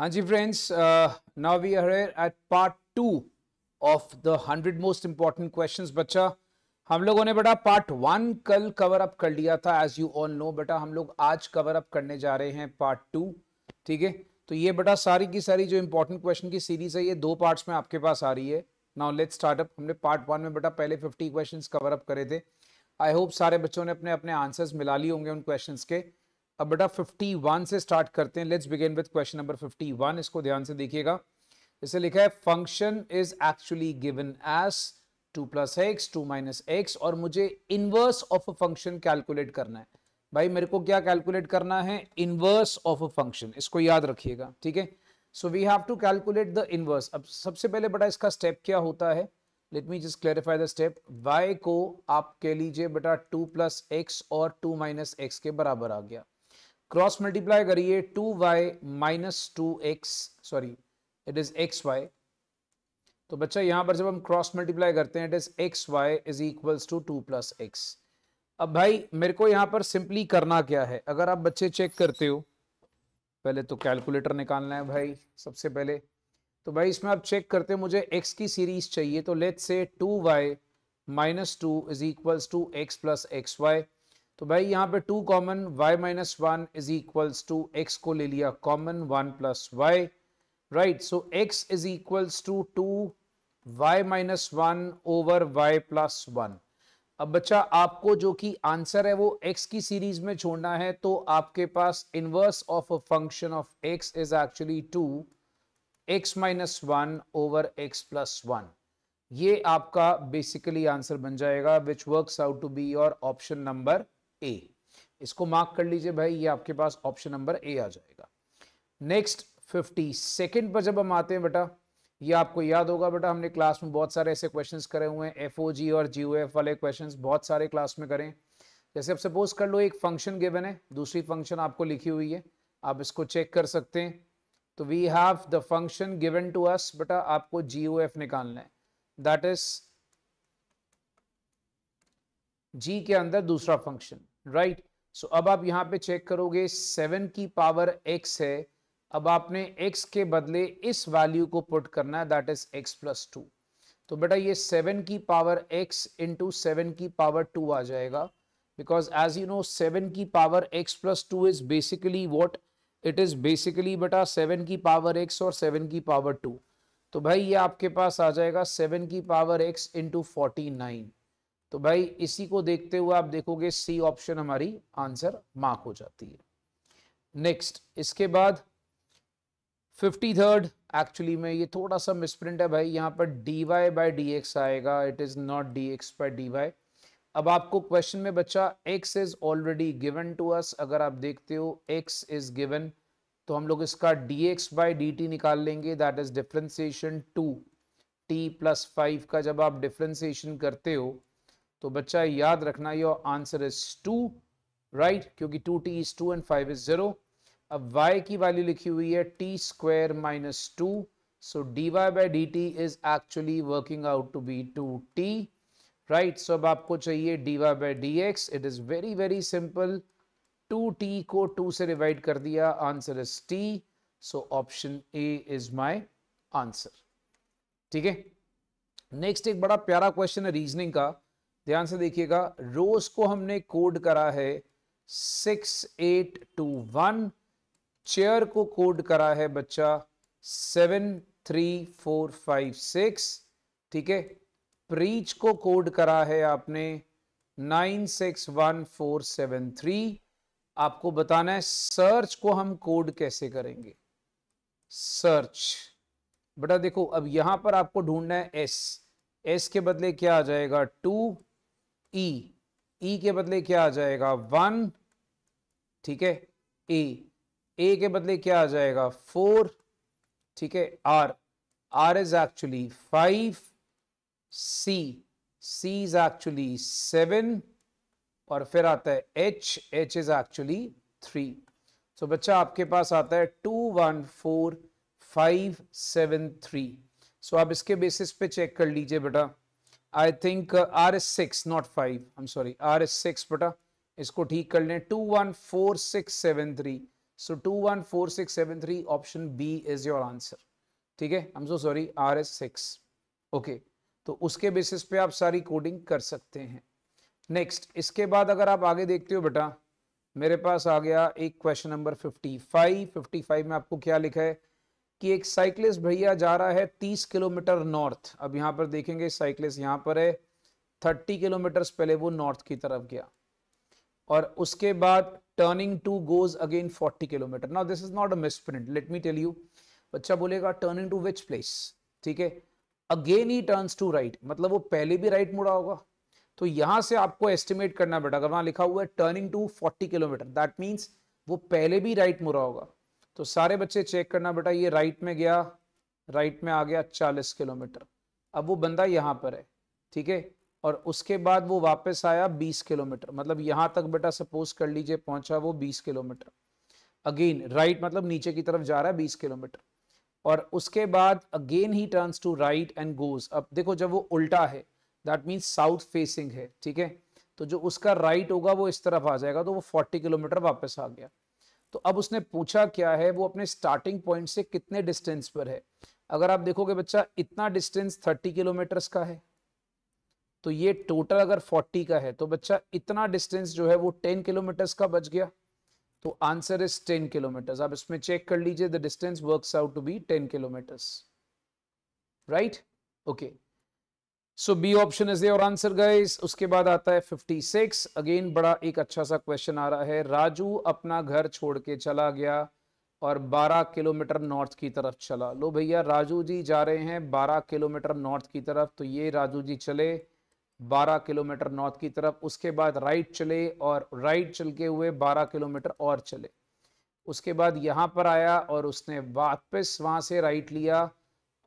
हाँ जी friends, now we are here at part 2 of the 100 most important questions. बच्चा, हम लोगों ने बेटा पार्ट 1 कल कवर अप कर लिया था। एज यू ऑल नो बेटा, हम लोग आज कवर अप करने जा रहे हैं पार्ट 2। ठीक है, तो ये बेटा सारी की सारी जो इंपॉर्टेंट क्वेश्चन की सीरीज है, ये 2 पार्ट्स में आपके पास आ रही है। Now let's start up. हमने पार्ट 1 में बेटा पहले 50 क्वेश्चंस कवर अप करे थे। आई होप सारे बच्चों ने अपने अपने आंसर्स मिला लिए होंगे उन क्वेश्चंस के। अब बेटा 51 से स्टार्ट करते हैं। Let's begin with question number 51। इसको ध्यान से देखिएगा। इसे लिखा है function is actually given as 2 plus x 2 minus x, और मुझे inverse of a function calculate करना है। भाई मेरे को क्या कैलकुलेट करना है? Inverse of a function. इसको याद रखिएगा, ठीक है। So we have to calculate the inverse. अब सबसे पहले बेटा इसका स्टेप क्या होता है? Let me just clarify the step. y को आप कह लीजिए बेटा 2 प्लस एक्स और 2 माइनस एक्स के बराबर आ गया। क्रॉस मल्टीप्लाई करिए 2y minus 2x, sorry it is xy। तो बच्चा यहां पर जब हम क्रॉस मल्टीप्लाई करते हैं, it is xy is equals to 2 plus x. अब भाई मेरे को यहां पर सिंपली करना क्या है? अगर आप बच्चे चेक करते हो, पहले तो कैलकुलेटर निकालना है भाई सबसे पहले। तो भाई इसमें आप चेक करते हो, मुझे x की सीरीज चाहिए। तो let's say 2y minus 2 is equals to x plus x y. तो भाई यहाँ पे 2 common, y minus 1 is equals to x को ले लिया common 1 plus y, right. So x is equals to 2y minus 1 over y plus 1। अब बच्चा आपको जो कि आंसर है वो x की सीरीज में छोड़ना है, तो आपके पास inverse of a function of x is actually 2 x minus 1 over x plus 1। ये आपका बेसिकली आंसर बन जाएगा, which works out to be your option number A. इसको मार्क कर लीजिए भाई, ये आपके पास ऑप्शन नंबर ए आ जाएगा। नेक्स्ट 52nd पर जब हम आते हैं बेटा, ये आपको याद होगा बेटा, हमने क्लास में बहुत सारे ऐसे क्वेश्चंस करे हुए हैं, एफओजी और जीओएफ वाले क्वेश्चंस बहुत सारे क्लास में करें। जैसे अब सपोज कर लो एक फंक्शन गिवन है, दूसरी फंक्शन आपको लिखी हुई है, आप इसको चेक कर सकते हैं। तो we have the function given to us, बेटा आपको जीओएफ निकालना है, दैट इज जी के अंदर दूसरा फंक्शन, राइट। सो अब आप यहां पे चेक करोगे 7 की पावर x है। अब आपने x के बदले इस वैल्यू को पुट करना है, दैट इज x प्लस 2। तो बेटा ये 7 की पावर x इंटू 7 की पावर 2 आ जाएगा, बिकॉज एज यू नो 7 की power x plus 2 is basically what it is, basically बेटा 7 की पावर x और 7 की पावर 2। तो भाई ये आपके पास आ जाएगा 7 की पावर x इंटू 49। तो भाई इसी को देखते हुए आप देखोगे सी ऑप्शन हमारी आंसर मार्क हो जाती है। नेक्स्ट इसके बाद 53rd, एक्चुअली में ये थोड़ा सा मिसप्रिंट है भाई, यहाँ पर dy बाई डी एक्स आएगा, it is not dx by dy। अब आपको क्वेश्चन में बच्चा x is already given to us. अगर आप देखते हो x इज गिवन, तो हम लोग इसका dx बाई dt निकाल लेंगे, that is differentiation 2t plus 5 का जब आप डिफरेंशिएशन करते हो, तो बच्चा याद रखना योर आंसर इज 2, राइट, क्योंकि 2t इज 2 एंड 5 इज 0। अब y की वैल्यू लिखी हुई है t square minus 2, so dy by D T is actually working out to be 2t, right. So अब आपको चाहिए dy by D X, it is very very simple, 2t को 2 से डिवाइड कर दिया, answer is t। So option A is my answer, ठीक है। Next एक बड़ा प्यारा क्वेश्चन है रीजनिंग का, ध्यान से देखिएगा। रोज को हमने कोड करा है 6821, चेयर को कोड करा है बच्चा 73456, ठीक है। प्रीच को कोड करा है आपने 961473। आपको बताना है सर्च को हम कोड कैसे करेंगे। सर्च बेटा देखो, अब यहां पर आपको ढूंढना है एस के बदले क्या आ जाएगा 2, ई के बदले क्या आ जाएगा 1, ठीक है। ए के बदले क्या आ जाएगा 4, ठीक है। R is actually 5, C is actually 7, और फिर आता है एच इज एक्चुअली 3। सो बच्चा आपके पास आता है 214573। सो आप इसके बेसिस पे चेक कर लीजिए बेटा। I think R is 6 not 5, I am sorry, R is 6 बेटा, इसको ठीक कर लें 214673। So 214673 option B is your answer. ठीक है, I am so sorry, R is 6। Okay, तो उसके बेसिस पे आप सारी कोडिंग कर सकते हैं। नेक्स्ट, इसके बाद अगर आप आगे देखते हो बेटा, मेरे पास आ गया एक क्वेश्चन नंबर 55 में आपको क्या लिखा है कि एक साइक्लिस्ट भैया जा रहा है 30 किलोमीटर नॉर्थ। अब यहाँ पर देखेंगे साइक्लिस्ट यहाँ पर है 30 किलोमीटर पहले वो नॉर्थ की तरफ गया और उसके बाद turning to goes again 40 kilometre. Now this is not a misprint, let me tell you. बच्चा बोलेगा टर्निंग टू विच प्लेस, ठीक है, again he turns to right, मतलब वो पहले भी राइट मुड़ा होगा। तो यहां से आपको एस्टिमेट करना बेटा, अगर वहां लिखा हुआ है turning to 40 kilometre, that means वो पहले भी राइट मुड़ा होगा। तो सारे बच्चे चेक करना बेटा, ये राइट में गया, राइट में आ गया 40 किलोमीटर। अब वो बंदा यहाँ पर है, ठीक है, और उसके बाद वो वापस आया 20 किलोमीटर, मतलब यहां तक बेटा सपोज कर लीजिए पहुंचा वो 20 किलोमीटर। अगेन राइट मतलब नीचे की तरफ जा रहा है 20 किलोमीटर, और उसके बाद again he turns to right and goes. अब देखो जब वो उल्टा है दैट मीन्स साउथ फेसिंग है, ठीक है, तो जो उसका राइट होगा वो इस तरफ आ जाएगा, तो वो 40 किलोमीटर वापस आ गया। तो अब उसने पूछा क्या है, वो अपने स्टार्टिंग पॉइंट से कितने डिस्टेंस पर है। अगर आप देखोगे बच्चा, इतना डिस्टेंस 30 किलोमीटर का है, तो ये टोटल अगर 40 का है, तो बच्चा इतना डिस्टेंस जो है वो 10 किलोमीटर का बच गया। तो आंसर इज 10 किलोमीटर। आप इसमें चेक कर लीजिए, the distance works out to be 10 kilometre, right. Okay, so B option is your answer guys. उसके बाद आता है 56। अगेन बड़ा एक अच्छा सा क्वेश्चन आ रहा है। राजू अपना घर छोड़ के चला गया और 12 किलोमीटर नॉर्थ की तरफ चला। लो भैया, राजू जी जा रहे हैं 12 किलोमीटर नॉर्थ की तरफ, तो ये राजू जी चले 12 किलोमीटर नॉर्थ की तरफ, उसके बाद राइट चले और राइट चल के हुए 12 किलोमीटर और चले, उसके बाद यहाँ पर आया और उसने वापस वहां से राइट लिया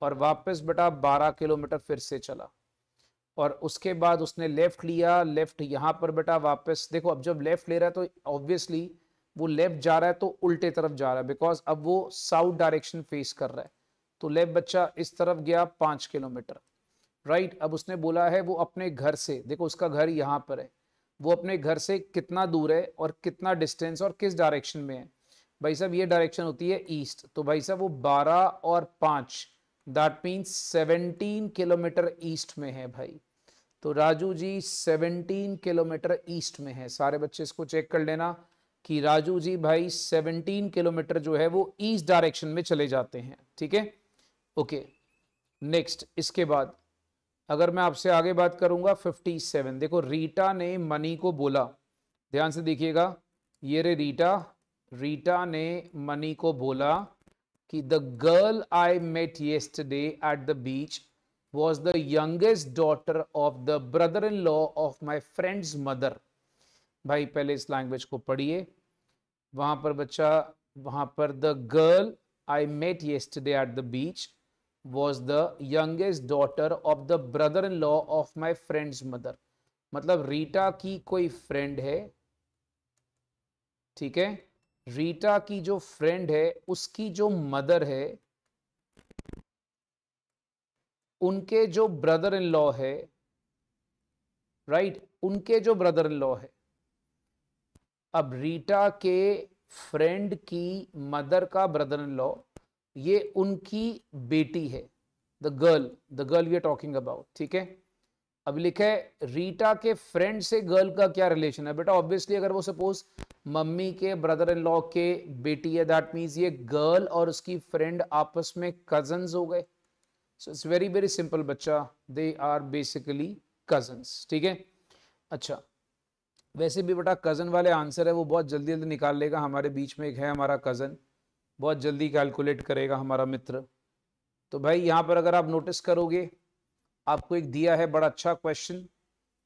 और वापस बेटा 12 किलोमीटर फिर से चला, और उसके बाद उसने लेफ्ट लिया, लेफ्ट यहाँ पर बेटा वापस देखो, अब जब लेफ्ट ले रहा है तो ऑब्वियसली वो लेफ्ट जा रहा है तो उल्टे तरफ जा रहा है, बिकॉज अब वो साउथ डायरेक्शन फेस कर रहा है। तो लेफ्ट बच्चा इस तरफ गया 5 किलोमीटर, राइट। अब उसने बोला है वो अपने घर से, देखो उसका घर यहाँ पर है, वो अपने घर से कितना दूर है और कितना डिस्टेंस और किस डायरेक्शन में है। भाई साहब ये डायरेक्शन होती है ईस्ट, तो भाई साहब वो 12 और 5 दैट मीन्स 17 किलोमीटर ईस्ट में है भाई। तो राजू जी 17 किलोमीटर ईस्ट में है। सारे बच्चे इसको चेक कर लेना कि राजू जी भाई 17 किलोमीटर जो है वो ईस्ट डायरेक्शन में चले जाते हैं, ठीक है। ओके, नेक्स्ट इसके बाद अगर मैं आपसे आगे बात करूंगा 57। देखो रीटा ने मनी को बोला, ध्यान से देखिएगा, ये रे रीटा, रीटा ने मनी को बोला कि the girl I met yesterday at the beach was the youngest daughter of the brother-in-law of my friend's mother। भाई पहले इस लैंग्वेज को पढ़िए, वहां पर बच्चा, वहां पर the girl I met yesterday at the beach was the youngest daughter of the brother-in-law of my friend's mother। मतलब रीटा की कोई फ्रेंड है, ठीक है, रीटा की जो फ्रेंड है उसकी जो मदर है, उनके जो ब्रदर इन लॉ है, राइट, उनके जो ब्रदर इन लॉ है। अब रीटा के फ्रेंड की मदर का ब्रदर इन लॉ, ये उनकी बेटी है, the girl we are talking about, ठीक है। अब लिखा है रीटा के फ्रेंड से गर्ल का क्या रिलेशन है बेटा। ऑब्वियसली अगर वो सपोज मम्मी के ब्रदर इन लॉ के बेटी है, दैट मीन्स ये गर्ल और उसकी फ्रेंड आपस में कजन्स हो गए। So it's very very simple बच्चा, दे आर बेसिकली कजन्स, ठीक है। अच्छा, वैसे भी बेटा कजन वाले आंसर है वो बहुत जल्दी जल्दी निकाल लेगा। हमारे बीच में एक है हमारा कजन, बहुत जल्दी कैलकुलेट करेगा हमारा मित्र। तो भाई यहाँ पर अगर आप नोटिस करोगे, आपको एक दिया है बड़ा अच्छा क्वेश्चन,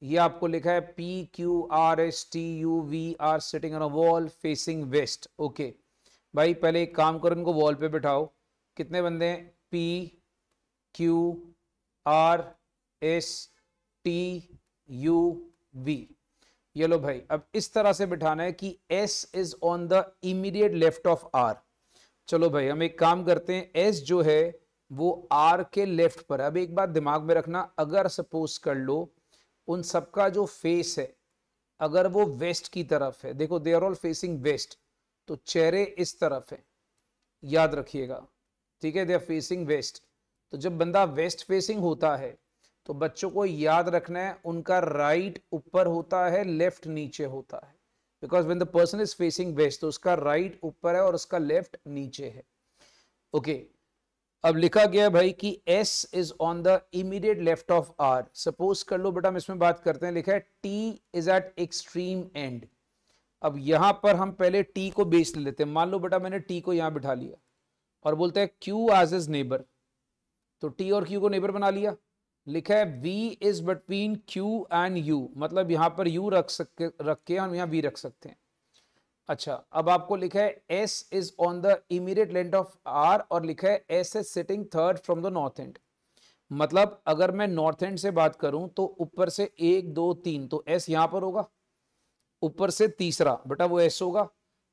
ये आपको लिखा है PQRSTUV are sitting on a wall facing west. Okay भाई, पहले एक काम करो, इनको वॉल पे बिठाओ। कितने बंदे हैं? PQRSTUV। ये लो भाई, अब इस तरह से बिठाना है कि S is on the immediate left of R। चलो भाई हम एक काम करते हैं, S जो है वो R के लेफ्ट पर है। अब एक बात दिमाग में रखना, अगर सपोज कर लो उन सबका जो फेस है अगर वो वेस्ट की तरफ है, देखो they are all facing west, तो चेहरे इस तरफ है, याद रखिएगा, ठीक है, दे आर फेसिंग वेस्ट। तो जब बंदा वेस्ट फेसिंग होता है तो बच्चों को याद रखना है उनका राइट ऊपर होता है, लेफ्ट नीचे होता है, because when the person is facing west तो उसका राइट ऊपर है और उसका लेफ्ट नीचे है। ओके, अब लिखा गया भाई कि S is on the immediate left of R। Suppose कर लो बेटा, हम इसमें बात करते हैं, लिखा है T is eight extreme and. अब यहां पर हम पहले T को बेस ले लेते हैं। मान लो बेटा मैंने T को यहां बिठा लिया और बोलते हैं Q एज इज नेबर, तो T और Q को नेबर बना लिया। लिखा है V is between Q and U, मतलब यहां पर U रख के हम यहां V रख सकते हैं। अच्छा, अब आपको लिखा है S is on the immediate length of R और लिखा है S is sitting third from the north and. मतलब अगर मैं नॉर्थ एंड से बात करूं तो ऊपर से 1 2 3, तो S यहां पर होगा, ऊपर से तीसरा बेटा वो S होगा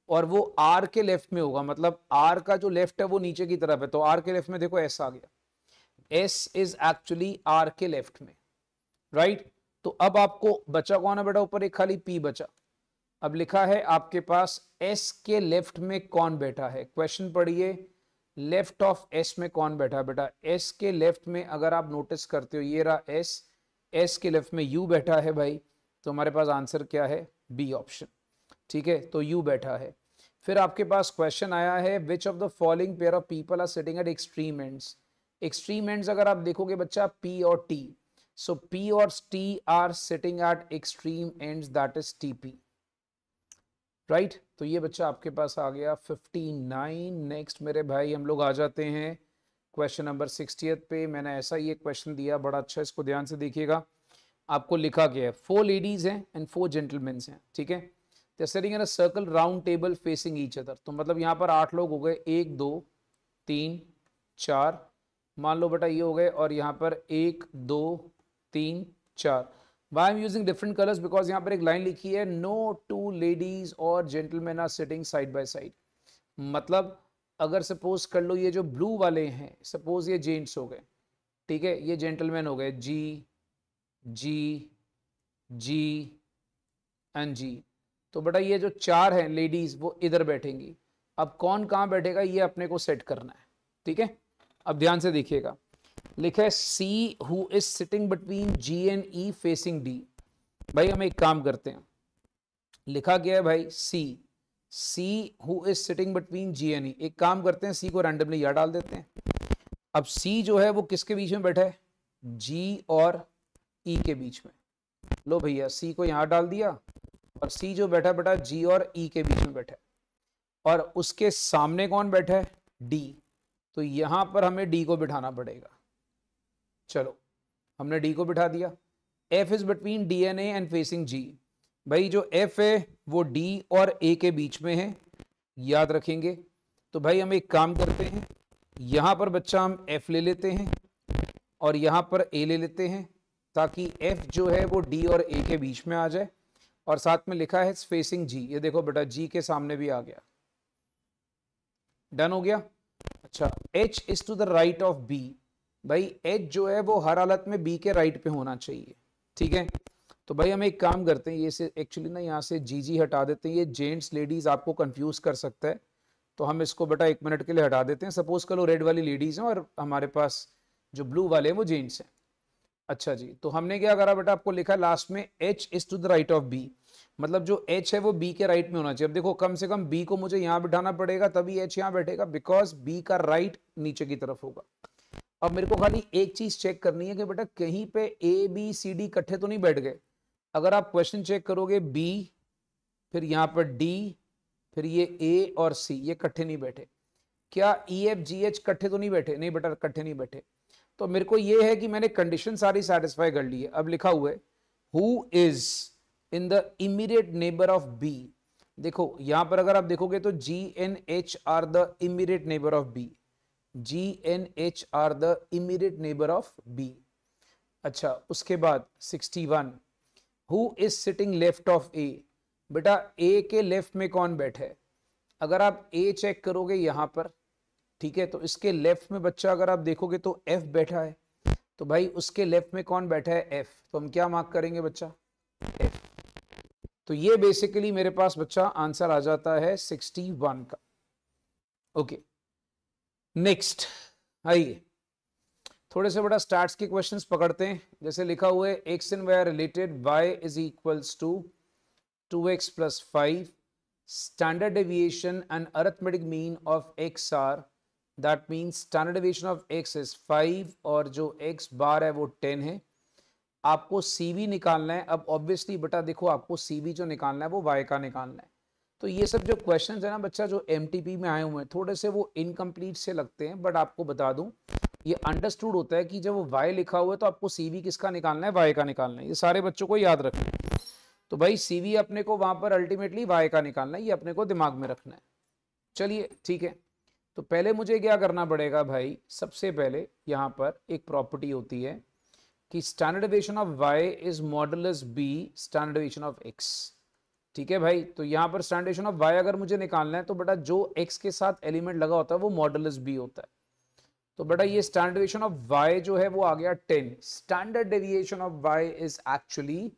और वो R के लेफ्ट में होगा, मतलब R का जो लेफ्ट है वो नीचे की तरफ है, तो R के लेफ्ट में देखो S आ गया। S इज एक्चुअली R के लेफ्ट में, राइट। तो अब आपको बचा कौन है बेटा, ऊपर एक खाली P बचा। अब लिखा है आपके पास S के लेफ्ट में कौन बैठा है, क्वेश्चन पढ़िए, लेफ्ट ऑफ S में कौन बैठा है बेटा। S के लेफ्ट में अगर आप नोटिस करते हो ये रहा S के लेफ्ट में U बैठा है भाई, तो हमारे पास आंसर क्या है, बी ऑप्शन, ठीक है, तो U बैठा है। फिर आपके पास क्वेश्चन आया है which of the following pair of people are sitting at extreme ends. Extreme ends अगर आप देखोगे बच्चा P और T, सो P और T are sitting at extreme ends, that is TP, right. तो ये बच्चा आपके पास आ गया 59। नेक्स्ट मेरे भाई हम लोग आ जाते हैं क्वेश्चन नंबर 60 पे। मैंने ऐसा ही एक क्वेश्चन दिया, बड़ा अच्छा, इसको ध्यान से देखिएगा। आपको लिखा गया है 4 लेडीज हैं एंड 4 जेंटलमैन हैं, ठीक है, they are sitting in a circle round table facing each other. तो मतलब यहाँ पर 8 लोग हो गए, 1 2 3 4, मान लो बेटा ये हो गए, और यहाँ पर 1 2 3 4। Why I'm using different colors? Because यहाँ पर एक लाइन लिखी है no two ladies or gentlemen are sitting side by side। मतलब अगर सपोज कर लो ये जो ब्लू वाले हैं, सपोज ये जेंट्स हो गए, ठीक है, ये जेंटलमैन हो गए, जी जी जी एंड जी। तो बेटा ये जो 4 हैं लेडीज वो इधर बैठेंगी। अब कौन कहाँ बैठेगा ये अपने को सेट करना है, ठीक है। अब ध्यान से देखिएगा, लिखा है see who is sitting between G and E facing D। भाई हम एक काम करते हैं, लिखा गया है भाई see who is sitting between G and E। एक काम करते हैं, सी को रैंडमली यहाँ डाल देते हैं। अब सी जो है वो किसके बीच में बैठा है, G और E के बीच में। लो भैया सी को यहाँ डाल दिया, और सी जो बैठा बेटा G और E के बीच में बैठा है, और उसके सामने कौन बैठा है, D। तो यहां पर हमें D को बिठाना पड़ेगा। चलो हमने D को बिठा दिया। F is between D and A and facing G। भाई जो F है वो D और A के बीच में है, याद रखेंगे। तो भाई हम एक काम करते हैं, यहां पर बच्चा हम F ले लेते हैं और यहां पर A ले लेते हैं, ताकि F जो है वो D और A के बीच में आ जाए, और साथ में लिखा है फेसिंग G। ये देखो बेटा G के सामने भी आ गया, डन हो गया। अच्छा, H is to the right of B। भाई H जो है वो हर हालत में B के राइट पे होना चाहिए, ठीक है। तो भाई हम एक काम करते हैं, ये से एक्चुअली ना यहाँ से जी हटा देते हैं, ये जेंट्स लेडीज आपको कंफ्यूज कर सकता है, तो हम इसको बेटा 1 मिनट के लिए हटा देते हैं। सपोज करो रेड वाली लेडीज हैं और हमारे पास जो ब्लू वाले हैं वो जेंट्स हैं। अच्छा जी, तो हमने क्या करा बेटा, आपको लिखा लास्ट में H is to the right of B, मतलब जो H है वो B के राइट में होना चाहिए। अब देखो कम से कम B को मुझे यहाँ बिठाना पड़ेगा तभी H यहाँ बैठेगा, बिकॉज B का राइट नीचे की तरफ होगा। अब मेरे को खाली एक चीज चेक करनी है कि बेटा कहीं पे A B C D इकट्ठे तो नहीं बैठ गए। अगर आप क्वेश्चन चेक करोगे B, फिर यहाँ पर D, फिर ये A और C, ये इकट्ठे नहीं बैठे। क्या E F G H इकट्ठे तो नहीं बैठे, नहीं बेटा इकट्ठे नहीं बैठे। तो मेरे को ये है कि मैंने कंडीशन सारी सेटिस्फाई कर ली है। अब लिखा हुआ है who is in the immediate neighbour of B। देखो यहां पर अगर आप देखोगे तो G and H are the immediate neighbour of B, G and H are the immediate neighbour of B। अच्छा, उसके बाद 61 who is sitting left of A। बेटा A के लेफ्ट में कौन बैठा है, अगर आप A चेक करोगे यहां पर, ठीक है, तो इसके लेफ्ट में बच्चा अगर आप देखोगे तो F बैठा है, तो भाई उसके लेफ्ट में कौन बैठा है, F। तो हम क्या मार्क करेंगे बच्चा, F। तो ये बेसिकली मेरे पास बच्चा आंसर आ जाता है 61 का। ओके, नेक्स्ट आइए थोड़े से बड़ा स्टार्ट्स के क्वेश्चंस पकड़ते हैं। जैसे लिखा हुआ है x and y related, y is equals to 2x plus 5, standard deviation and arithmetic mean of x are, that means standard deviation of x is 5 और जो x बार है वो 10 है। आपको CV निकालना है। अब ऑब्वियसली बेटा देखो, आपको CV जो निकालना है वो y का निकालना है। तो ये सब जो क्वेश्चंस है ना बच्चा, जो MTP में आए हुए हैं, थोड़े से वो इनकम्प्लीट से लगते हैं, बट आपको बता दूं ये अंडरस्टूड होता है कि जब वो y लिखा हुआ है तो आपको CV किसका निकालना है, y का निकालना है। ये सारे बच्चों को याद रखना है। तो भाई CV अपने को वहां पर अल्टीमेटली y का निकालना है, ये अपने को दिमाग में रखना है। चलिए ठीक है, तो पहले मुझे क्या करना पड़ेगा भाई, सबसे पहले यहाँ पर एक प्रॉपर्टी होती है कि standard deviation of y is modulus b standard deviation of x। ठीक है भाई, तो यहाँ पर स्टैंडर्ड डेविएशन ऑफ y अगर मुझे निकालना है तो बेटा जो x के साथ एलिमेंट लगा होता है वो मॉडुलस b होता है। तो बेटा ये स्टैंडर्ड डेविएशन ऑफ y जो है वो आ गया 10। Standard deviation of y is actually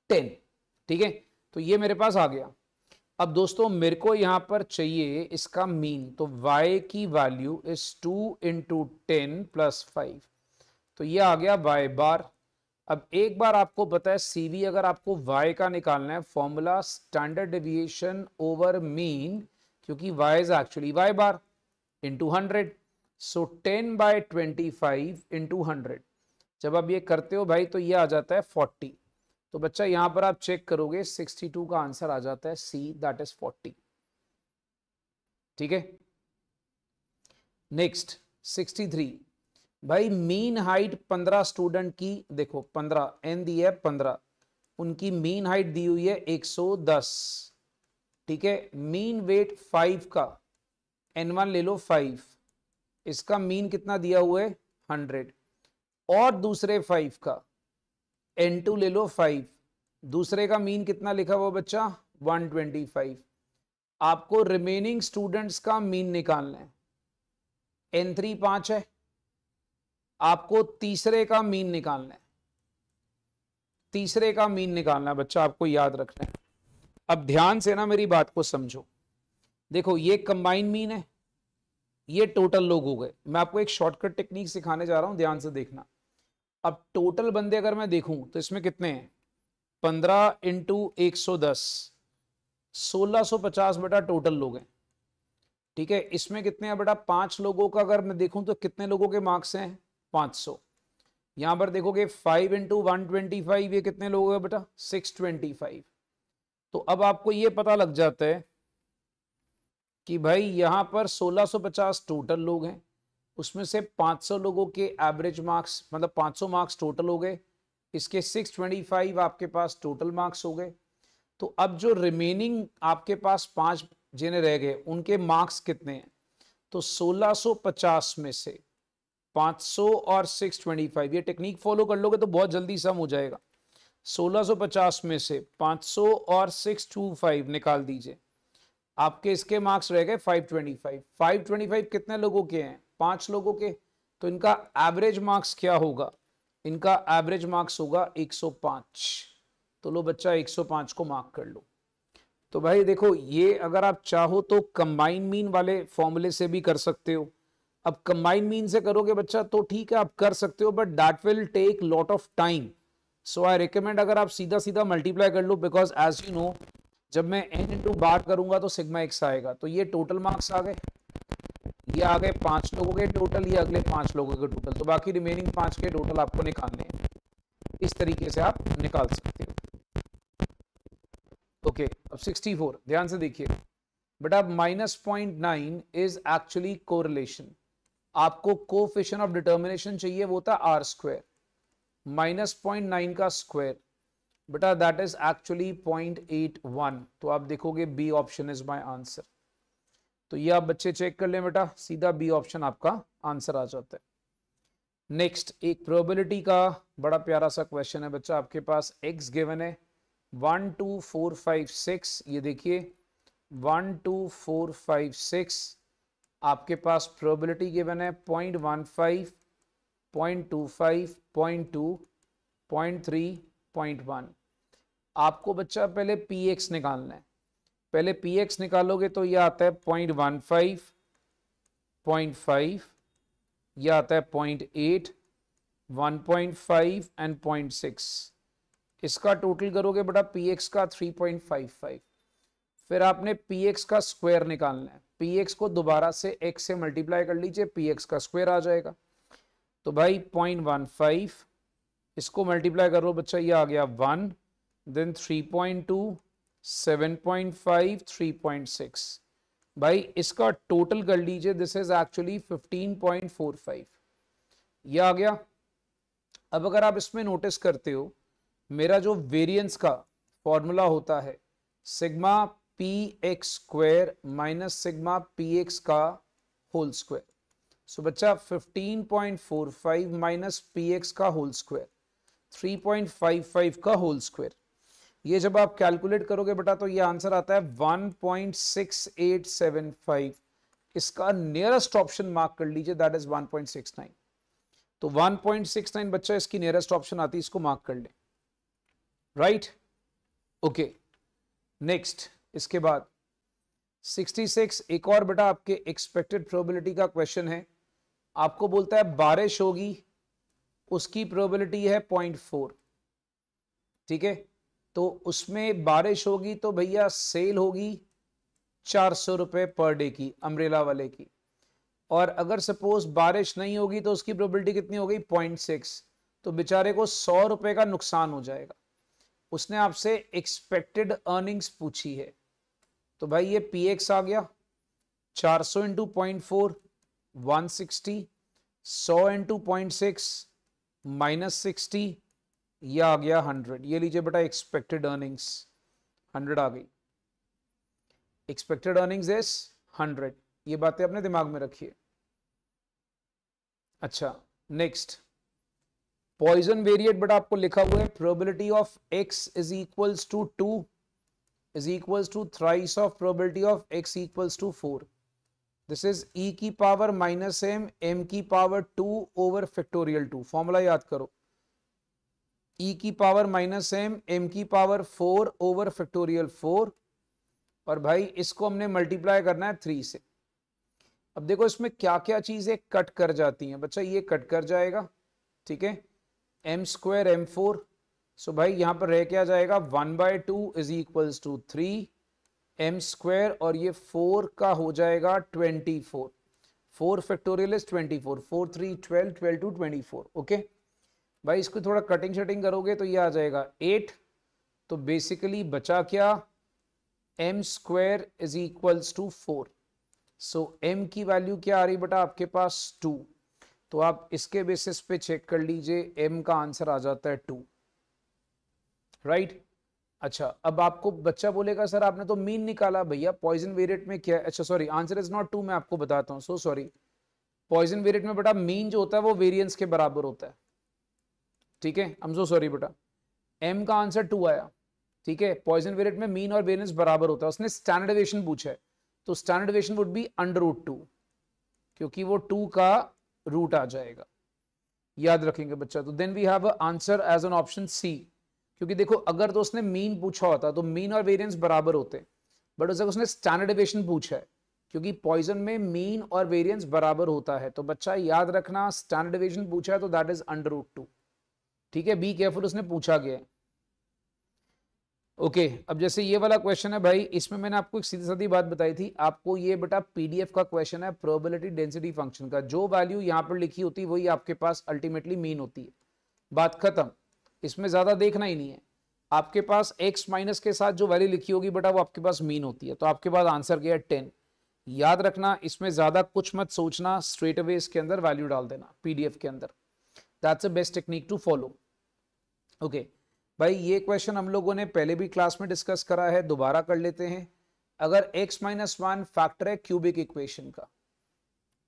10। ठीक है, तो ये मेरे पास आ गया। अब दोस्तों मेरे को यहां पर चाहिए इसका मीन, तो y की वैल्यू इज 2 इंटू 10 प्लस 5, तो ये आ गया y बार। अब एक बार आपको पता है CV अगर आपको y का निकालना है, formula standard deviation over mean, क्योंकि y is actually y bar into 100, सो 10 बाय 25 इंटू 100। जब आप ये करते हो भाई तो ये आ जाता है 40। तो बच्चा यहां पर आप चेक करोगे 62 का आंसर आ जाता है C, दैट इज 40। ठीक है, नेक्स्ट 63 भाई, मीन हाइट 15 स्टूडेंट की, देखो 15 n दी है 15, उनकी मीन हाइट दी हुई है 110। ठीक है, मीन वेट 5 का, n1 ले लो 5, इसका मीन कितना दिया हुआ है 100, और दूसरे 5 का n2 ले लो 5, दूसरे का मीन कितना लिखा हुआ बच्चा 125। आपको रिमेनिंग स्टूडेंट्स का मीन निकालना है, n3 5 है, आपको तीसरे का मीन निकालना है, तीसरे का मीन निकालना है बच्चा, आपको याद रखना है। अब ध्यान से ना मेरी बात को समझो, देखो ये कंबाइन मीन है, ये टोटल लोग हो गए। मैं आपको एक शॉर्टकट टेक्निक सिखाने जा रहा हूं, ध्यान से देखना। अब टोटल बंदे अगर मैं देखूं तो इसमें कितने हैं, 15 इंटू 110, 1650 बेटा टोटल लोग हैं। ठीक है, इसमें कितने हैं बेटा, 5 लोगों का अगर मैं देखूं तो कितने लोगों के मार्क्स हैं 500। यहां पर देखोगे 5 इंटू 125, ये कितने लोग हैं बेटा 625। तो अब आपको ये पता लग जाता है कि भाई यहां पर 1650 टोटल लोग हैं, उसमें से 500 लोगों के एवरेज मार्क्स, मतलब 500 मार्क्स टोटल हो गए, इसके 625 आपके पास टोटल मार्क्स हो गए। तो अब जो रिमेनिंग आपके पास 5 जिन्हें रह गए उनके मार्क्स कितने हैं, तो 1650 में से 500 और 625, ये टेक्निक फॉलो कर लोगे तो बहुत जल्दी सम हो जाएगा। 1650 में से 500 और 625 निकाल दीजिए, आपके इसके मार्क्स रह गए 525। 525 कितने लोगों के हैं, 5 लोगों के, तो इनका एवरेज मार्क्स क्या होगा, इनका एवरेज मार्क्स होगा 105। तो लो बच्चा 105 को मार्क कर लो। तो भाई देखो ये अगर आप चाहो तो कंबाइन मीन वाले फॉर्मूले से भी कर सकते हो। अब कंबाइन मीन से करोगे बच्चा तो ठीक है आप कर सकते हो, but that will take lot of time. So I recommend अगर आप सीधा सीधा मल्टीप्लाई कर लो, बिकॉज एज यू नो जब मैं n इंटू बार करूंगा तो सिग्मा x आएगा। तो ये टोटल मार्क्स आ गए, ये आ गए 5 लोगों के टोटल, ये अगले 5 लोगों के टोटल, तो बाकी रिमेनिंग 5 के टोटल आपको निकालने हैं। इस तरीके से आप निकाल सकते हो। ओके, अब 64 ध्यान से देखिए बेटा, -0.9 इज एक्चुअली कोरिलेशन। आपको कोफिशिएंट ऑफ डिटर्मिनेशन चाहिए, वो था r², -0.9 का स्क्वायर बेटा दैट इज एक्चुअली 0.81। तो आप देखोगे B option is my answer. तो ये आप बच्चे चेक कर लें बेटा, सीधा बी ऑप्शन आपका आंसर आ जाता है। नेक्स्ट एक प्रोबेबिलिटी का बड़ा प्यारा सा क्वेश्चन है बच्चा, आपके पास x गिवन है 1 2 4 5 6, ये देखिए 1 2 4 5 6, आपके पास प्रोबेबिलिटी गिवन है 0.15, 0.25, 0.2, 0.3, 0.1। आपको बच्चा पहले पी एक्स निकालना है। पहले पी एक्स निकालोगे तो ये आता है 0.15, 0.5, यह आता है 0.8, 1.5 एंड 0.6। इसका टोटल करोगे बेटा पी एक्स का 3.55। फिर आपने पी एक्स का स्क्वायर निकालना है। पी एक्स को दोबारा से एक्स से मल्टीप्लाई कर लीजिए, पी एक्स का स्क्वायर आ जाएगा। तो भाई 0.15, इसको मल्टीप्लाई करो बच्चा, ये आ गया 1, देन 3.2, 7.5, 3.6। भाई इसका टोटल कर लीजिए, दिस इज एक्चुअली 15.45, ये आ गया। अब अगर आप इसमें नोटिस करते हो, मेरा जो वेरिएंस का फॉर्मूला होता है sigma P x square minus sigma P x का होल स्क्वायर। सो बच्चा 15.45 माइनस पी एक्स का होल स्क्वायर, 3.55 का होल स्क्वायर, ये जब आप कैलकुलेट करोगे बेटा तो ये आंसर आता है 1.6875। इसका नियरेस्ट ऑप्शन मार्क कर लीजिए, दैट इज 1.69। तो 1.69 बच्चा इसकी नियरेस्ट ऑप्शन आती है, इसको मार्क कर ले, राइट। ओके, नेक्स्ट इसके बाद 66 एक और बेटा आपके एक्सपेक्टेड प्रोबेबिलिटी का क्वेश्चन है। आपको बोलता है बारिश होगी, उसकी प्रोबेबिलिटी है 0.4, ठीक है। तो उसमें बारिश होगी तो भैया सेल होगी 400 रुपए पर डे की, अम्ब्रेला वाले की। और अगर सपोज बारिश नहीं होगी तो उसकी प्रोबेबिलिटी कितनी हो गई 0.6, तो बेचारे को 100 रुपए का नुकसान हो जाएगा। उसने आपसे एक्सपेक्टेड अर्निंग्स पूछी है, तो भाई ये पी एक्स आ गया 400 इंटू 0.4 160, 100 इंटू 0.6 -60, यह आ गया 100। ये लीजिए बेटा एक्सपेक्टेड अर्निंग्स 100 आ गई। एक्सपेक्टेड अर्निंग्स इज 100, ये बातें अपने दिमाग में रखिए। अच्छा, नेक्स्ट पॉइजन वेरिएट बेटा आपको लिखा हुआ है probability of x is equals to 2 is equals to thrice of probability of x equals to 4। This is e की पावर माइनस m की पावर 2 ओवर फैक्टोरियल 2। फॉर्मूला याद करो, e की पावर माइनस m की पावर 4 ओवर फैक्टोरियल 4, और भाई इसको हमने मल्टीप्लाई करना है 3 से। अब देखो इसमें क्या क्या चीजें कट कर जाती हैं बच्चा, ये कट कर जाएगा, ठीक है, m स्क्वायर m4। सो भाई यहां पर रह क्या जाएगा 1/2 is equals to 3 m square, और ये 4 का हो जाएगा 24। 4 फैक्टोरियल इज 24, 4 3 12, 12 2 24। ओके भाई, इसको थोड़ा कटिंग शटिंग करोगे तो ये आ जाएगा 8। तो बेसिकली बचा क्या, m square is equals to 4। So m की वैल्यू क्या आ रही बेटा आपके पास 2। तो आप इसके बेसिस पे चेक कर लीजिए, m का आंसर आ जाता है 2, राइट। अच्छा, अब आपको बच्चा बोलेगा सर आपने तो मीन निकाला, भैया पॉइजन वेरिएट में क्या है, अच्छा सॉरी आंसर इज नॉट 2, मैं आपको बताता हूँ, सो सॉरी। पॉइजन वेरिएट में बेटा मीन जो होता है वो वेरिएंस के बराबर होता है, ठीक है, आई एम सो सॉरी बेटा। m का आंसर 2 आया, ठीक है। पॉइजन वेरिएट में मीन और वेरिएंस बराबर होता है। उसने स्टैंडर्ड डेविएशन पूछा है, तो स्टैंडर्ड डेविएशन वुड बी √2, क्योंकि वो 2 का रूट आ जाएगा, याद रखेंगे बच्चा। तो then we have answer as an option C, क्योंकि देखो अगर तो उसने मीन पूछा होता तो मीन और वेरिएंस बराबर होते, बट उसने स्टैंडर्ड डेविएशन पूछा है, क्योंकि पॉइजन में मीन और वेरिएंस बराबर होता है। तो बच्चा याद रखना, स्टैंडर्ड डेविएशन पूछा है तो दैट इज √2, ठीक है। बी केयरफुल, उसने पूछा गया है। ओके अब जैसे ये वाला क्वेश्चन है भाई, इसमें मैंने आपको एक सीधी सादी बात बताई थी, आपको ये बेटा पीडीएफ का क्वेश्चन है, प्रोबेबिलिटी डेंसिटी फंक्शन का। जो वैल्यू यहाँ पर लिखी होती है वही आपके पास अल्टीमेटली मीन होती है, बात खत्म। इसमें ज्यादा देखना ही नहीं है। आपके पास x माइनस के साथ जो वैल्यू लिखी होगी बेटा वो आपके पास मीन होती है। तो आपके पास आंसर गया 10। याद रखना, इसमें ज्यादा कुछ मत सोचना, स्ट्रेट अवे इसके अंदर वैल्यू डाल देना पीडीएफ के अंदर। That's the best technique to follow. Okay भाई, ये क्वेश्चन हम लोगों ने पहले भी क्लास में डिस्कस करा है, दोबारा कर लेते हैं। अगर x माइनस 1 फैक्टर है क्यूबिक इक्वेशन का,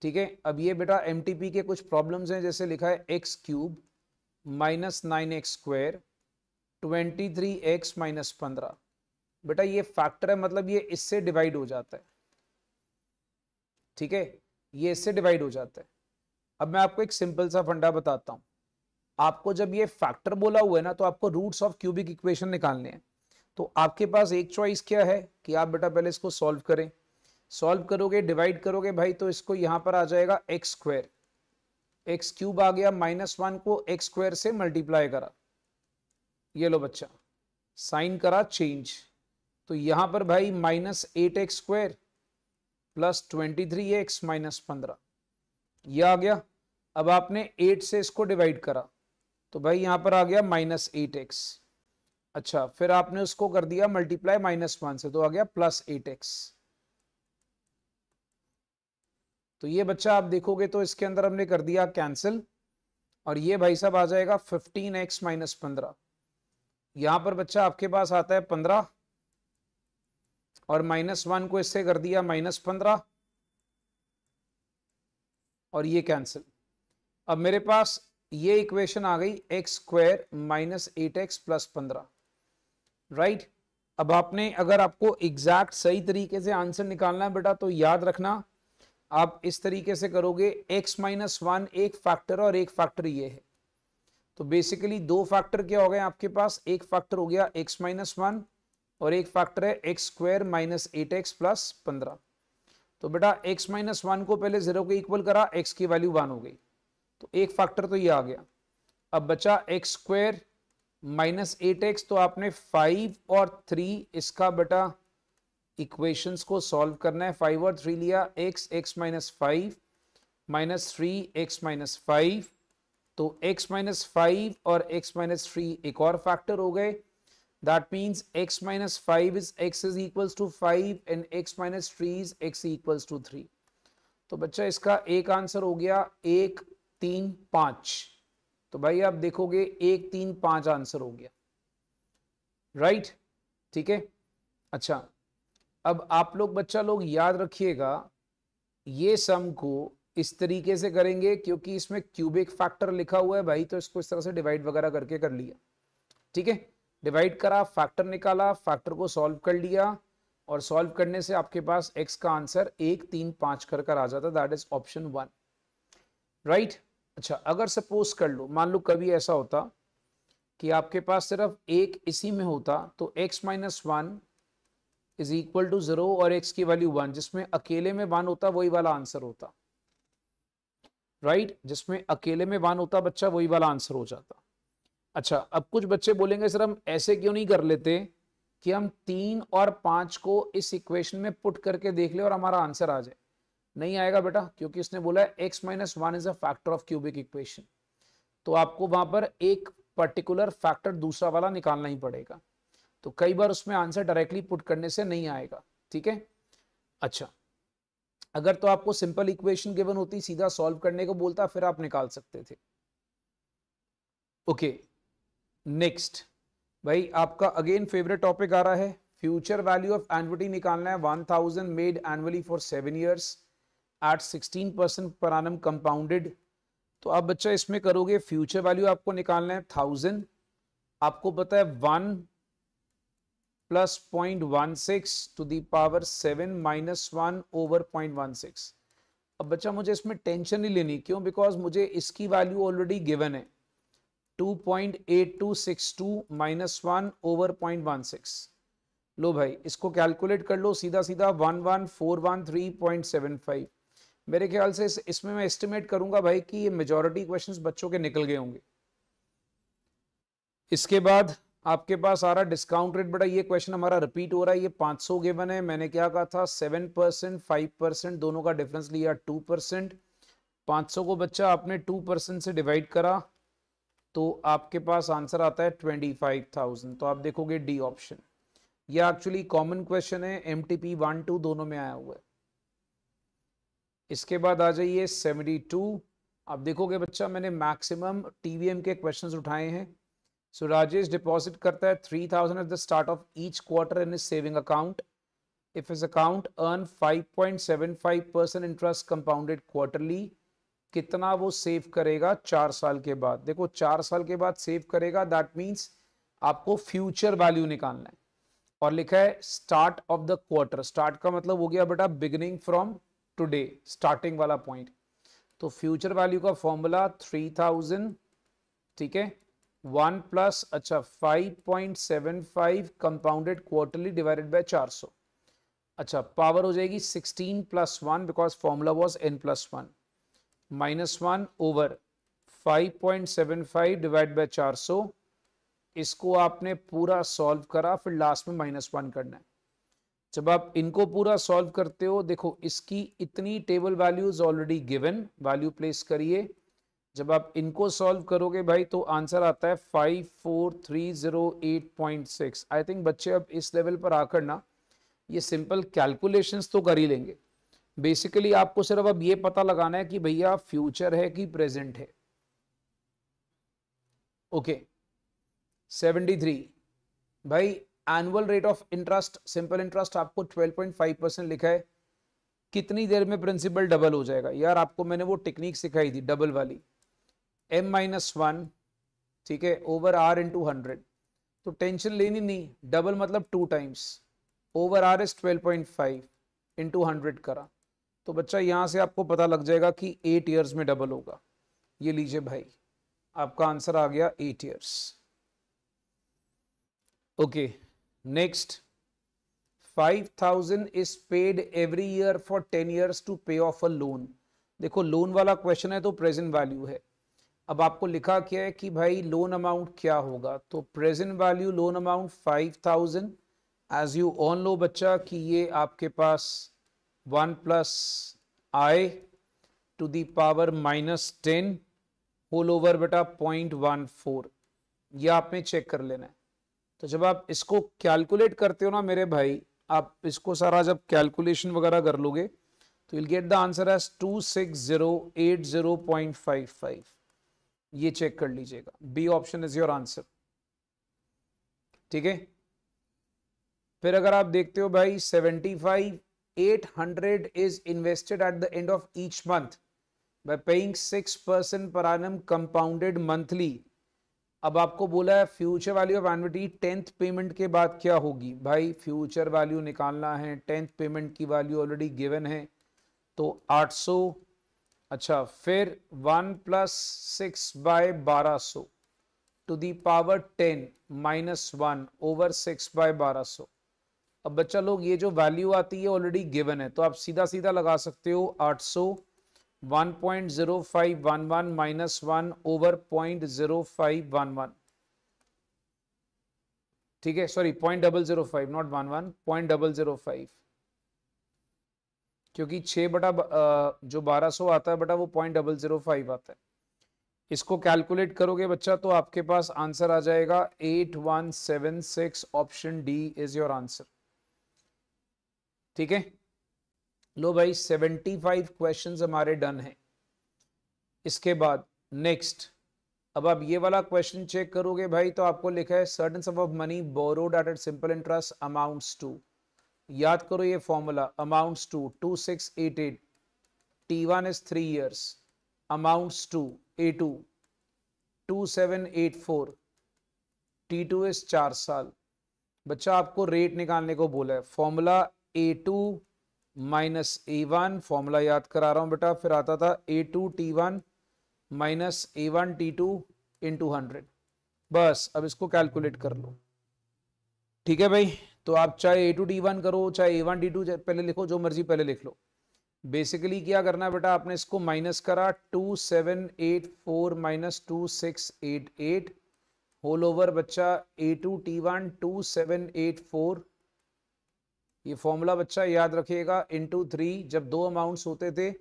ठीक है। अब ये बेटा एमटीपी के कुछ प्रॉब्लम्स हैं, जैसे लिखा है x cube minus 9x square 23x minus 15। बेटा ये फैक्टर है, मतलब ये इससे डिवाइड हो जाता है, ठीक है, ये इससे डिवाइड हो जाता है। अब मैं आपको एक सिंपल सा फंडा बताता हूं। आपको जब ये फैक्टर बोला हुआ है ना, तो आपको रूट्स ऑफ क्यूबिक इक्वेशन निकालने हैं। तो आपके पास एक चॉइस क्या है कि आप बेटा पहले इसको सॉल्व करें, सॉल्व करोगे डिवाइड करोगे भाई तो इसको यहां पर आ जाएगा एक्स स्क्वायर, एक्स क्यूब आ गया, -1 को एक्स स्क्वायर से मल्टीप्लाई करा, ये लो बच्चा साइन करा चेंज, तो यहां पर भाई -8x स्क्वायर प्लस 23x -15 ये आ गया। अब आपने 8 से इसको डिवाइड करा तो भाई यहां पर आ गया -8x। अच्छा फिर आपने उसको कर दिया मल्टीप्लाई -1 से तो आ गया +8x। तो ये बच्चा आप देखोगे तो इसके अंदर हमने कर दिया कैंसिल और ये भाई साहब आ जाएगा 15x -15। यहां पर बच्चा आपके पास आता है 15 और -1 को इससे कर दिया -15 और ये कैंसिल। अब मेरे पास ये इक्वेशन आ गई एक्स स्क्वायर -8x + 15, राइट। अब आपने अगर आपको एग्जैक्ट सही तरीके से आंसर निकालना है बेटा तो याद रखना आप इस तरीके से करोगे, x -1 एक फैक्टर और एक फैक्टर ये है, तो बेसिकली दो फैक्टर क्या हो गए आपके पास, एक फैक्टर हो गया x -1 और एक फैक्टर है x स्क्वायर -8x + 15। तो बेटा x -1 को पहले 0 के इक्वल करा, x की वैल्यू 1 हो गई, तो एक फैक्टर तो ये आ गया। अब बचा x स्क्वायर -8x, तो आपने 5 और 3 इसका बेटा इक्वेशंस को सॉल्व करना है। 5 और 3 लिया, x -5 -3x -5, तो x -5 और x -3 एक और फैक्टर हो गए। That means x -5 is x is equals to 5 and x -3 is x equals to 3। तो बच्चा इसका एक आंसर हो गया 1 3 5। तो भाई आप देखोगे 1 3 5 आंसर हो गया, राइट, ठीक है। अच्छा अब आप लोग बच्चा लोग याद रखिएगा ये सम को इस तरीके से करेंगे क्योंकि इसमें क्यूबिक फैक्टर लिखा हुआ है भाई, तो इसको इस तरह से डिवाइड वगैरह करके कर लिया, ठीक है। डिवाइड करा, फैक्टर निकाला, फैक्टर को सॉल्व कर लिया और सॉल्व करने से आपके पास x का आंसर 1 3 5 कर आ जाता, दैट इज ऑप्शन 1, राइट। अच्छा अगर सपोज कर लो, मान लो कभी ऐसा होता कि आपके पास सिर्फ एक इसी में होता तो x -1 इज इक्वल टू 0 और x की वैल्यू 1, जिसमें अकेले में 1 होता वही वाला आंसर होता, राइट, जिसमें अकेले में 1 होता बच्चा वही वाला आंसर हो जाता। अच्छा अब कुछ बच्चे बोलेंगे सर हम ऐसे क्यों नहीं कर लेते कि हम 3 और 5 को इस इक्वेशन में पुट करके देख ले और हमारा आंसर आ जाए। नहीं आएगा बेटा, क्योंकि इसने बोला है x -1 is a factor of cubic equation, तो आपको वहां पर एक पर्टिकुलर फैक्टर दूसरा वाला निकालना ही पड़ेगा, तो कई बार उसमें आंसर डायरेक्टली पुट करने से नहीं आएगा, ठीक है। अच्छा अगर तो आपको सिंपल इक्वेशन गिवन होती, सीधा सॉल्व करने को बोलता, फिर आप निकाल सकते थे। ओके नेक्स्ट भाई आपका अगेन फेवरेट टॉपिक आ रहा है, फ्यूचर वैल्यू ऑफ एन्युटी निकालना है। 1000 made annually for 7 years at 16% पर एनम कंपाउंडेड। तो आप बच्चा इसमें करोगे, फ्यूचर वैल्यू आपको निकालना है 1000, आपको पता है 1 + 0.16 टू दी पावर 7 -1 ओवर 0.16। अब बच्चा मुझे इसमें टेंशन नहीं लेनी, क्यों, बिकॉज मुझे इसकी वैल्यू ऑलरेडी गिवन है 2.8262 -1 ओवर 0.16। लो भाई इसको कैलकुलेट कर लो, सीधा सीधा 11413.75। मेरे ख्याल से इसमें मैं एस्टिमेट करूंगा भाई कि ये मेजॉरिटी क्वेश्चंस बच्चों के निकल गए होंगे। इसके बाद आपके पास आ रहा डिस्काउंट रेट, बड़ा ये क्वेश्चन हमारा रिपीट हो रहा है। ये 500 गिवन है, मैंने क्या कहा था 7% 5%, दोनों का डिफरेंस लिया 2%। 500 को बच्चा आपने 2% से डिवाइड करा तो आपके पास आंसर आता है 25,000। तो आप देखोगे डी ऑप्शन, ये एक्चुअली कॉमन क्वेश्चन है, MTP 1 2 दोनों में आया हुआ है। इसके बाद आ जाइए 72। आप देखोगे बच्चा मैंने मैक्सिमम TVM के क्वेश्चंस उठाए हैं। सो राजेश डिपॉजिट करता है 3000 at the start of each quarter in his saving account. If his account earn 5.75% interest compounded quarterly, कितना वो सेव करेगा 4 साल के बाद। देखो 4 साल के बाद सेव करेगा, दैट मीन्स आपको फ्यूचर वैल्यू निकालना है, और लिखा है start of the quarter. Start का मतलब हो गया बेटा बिगिनिंग फ्रॉम टुडे, स्टार्टिंग वाला पॉइंट। तो फ्यूचर वैल्यू का फॉर्मूला 3000, ठीक है, 1 प्लस, अच्छा 5.75 कंपाउंडेड क्वार्टरली डिवाइडेड बाय 400, अच्छा पावर हो जाएगी 16 plus 1 because formula was n plus 1 minus 1 over 5.75 divide by 400। इसको आपने पूरा सॉल्व करा, फिर लास्ट में -1 करना है। जब आप इनको पूरा सॉल्व करते हो, देखो इसकी इतनी table values already given, value place करिए। जब आप इनको सॉल्व करोगे भाई तो आंसर आता है 54308.6। आई थिंक बच्चे अब इस लेवल पर आकर ना ये सिंपल कैलकुलेशंस तो कर ही लेंगे। बेसिकली आपको सिर्फ अब ये पता लगाना है कि भैया फ्यूचर है कि प्रेजेंट है। ओके 73 भाई, annual rate of interest, simple interest आपको 12.5% लिखा है। कितनी देर में प्रिंसिपल डबल हो जाएगा? यार आपको मैंने वो टेक्निक सिखाई थी डबल वाली, m-1, ठीक है, ओवर r इंटू 100। तो टेंशन लेनी नहीं, डबल मतलब 2 times, over r is 12.5 into 100 करा, तो बच्चा यहां से आपको पता लग जाएगा कि 8 ईयर्स में डबल होगा। ये लीजिए भाई, आपका आंसर आ गया 8 years. Okay next, 5,000 is paid every year for 10 years to pay off a loan. देखो लोन वाला क्वेश्चन है तो प्रेजेंट वैल्यू है। अब आपको लिखा क्या है कि भाई लोन अमाउंट क्या होगा, तो present value loan amount 5,000। As you on लो बच्चा कि ये आपके पास 1 plus I to the power -10 whole over बेटा 0.14, ये आपने चेक कर लेना है। तो जब आप इसको कैलकुलेट करते हो ना मेरे भाई, आप इसको सारा जब कैलकुलेशन वगैरह कर लोगे तो you'll get the answer as 26080.55। ये चेक कर लीजिएगा, B option is your answer, ठीक है। फिर अगर आप देखते हो भाई 75,800 is invested at the end of each month by paying 6% पर एनम कंपाउंडेड मंथली। अब आपको बोला है future value of annuity 10th payment के बाद क्या होगी। भाई फ्यूचर वैल्यू निकालना है, 10th पेमेंट की वैल्यू ऑलरेडी गिवन है तो 800, अच्छा फिर 1 plus 6/1200 to the power 10 -1 over 6/1200। अब बच्चा लोग ये जो वैल्यू आती है ऑलरेडी गिवन है, तो आप सीधा सीधा लगा सकते हो 800 1.0511 -1 ओवर 0.0511, ठीक है, सॉरी 0.005 नॉट 11, 0.005, क्योंकि 6 बटा जो 1200 आता है बेटा वो 0.005 आता है। इसको कैलकुलेट करोगे बच्चा तो आपके पास आंसर आ जाएगा 8176। Option D is your answer, ठीक है। लो भाई 75 क्वेश्चंस हमारे डन हैं। इसके बाद नेक्स्ट, अब आप ये वाला क्वेश्चन चेक करोगे भाई तो आपको लिखा है certain sum of money borrowed at simple interest amounts to, याद करो ये formula, amounts to 2688, T1 is 3 years, amounts to A2 2784, T2 is 4 साल। बच्चा आपको रेट निकालने को बोला है, formula A2 minus A1, formula याद करा रहा हूं बेटा, फिर आता था A2 T1 minus A1 T2 into 100। बस अब इसको कैलकुलेट कर लो, ठीक है भाई। तो आप चाहे A2 T1 करो, चाहे A1 T2 पहले लिखो, जो मर्जी पहले लिख लो। बेसिकली क्या करना है बेटा, आपने इसको माइनस करा 2784 माइनस 2688 होल ओवर बच्चा A2 T1 2784, ये फॉर्मूला बच्चा याद रखिएगा, इंटू 3, जब दो अमाउंट्स होते थे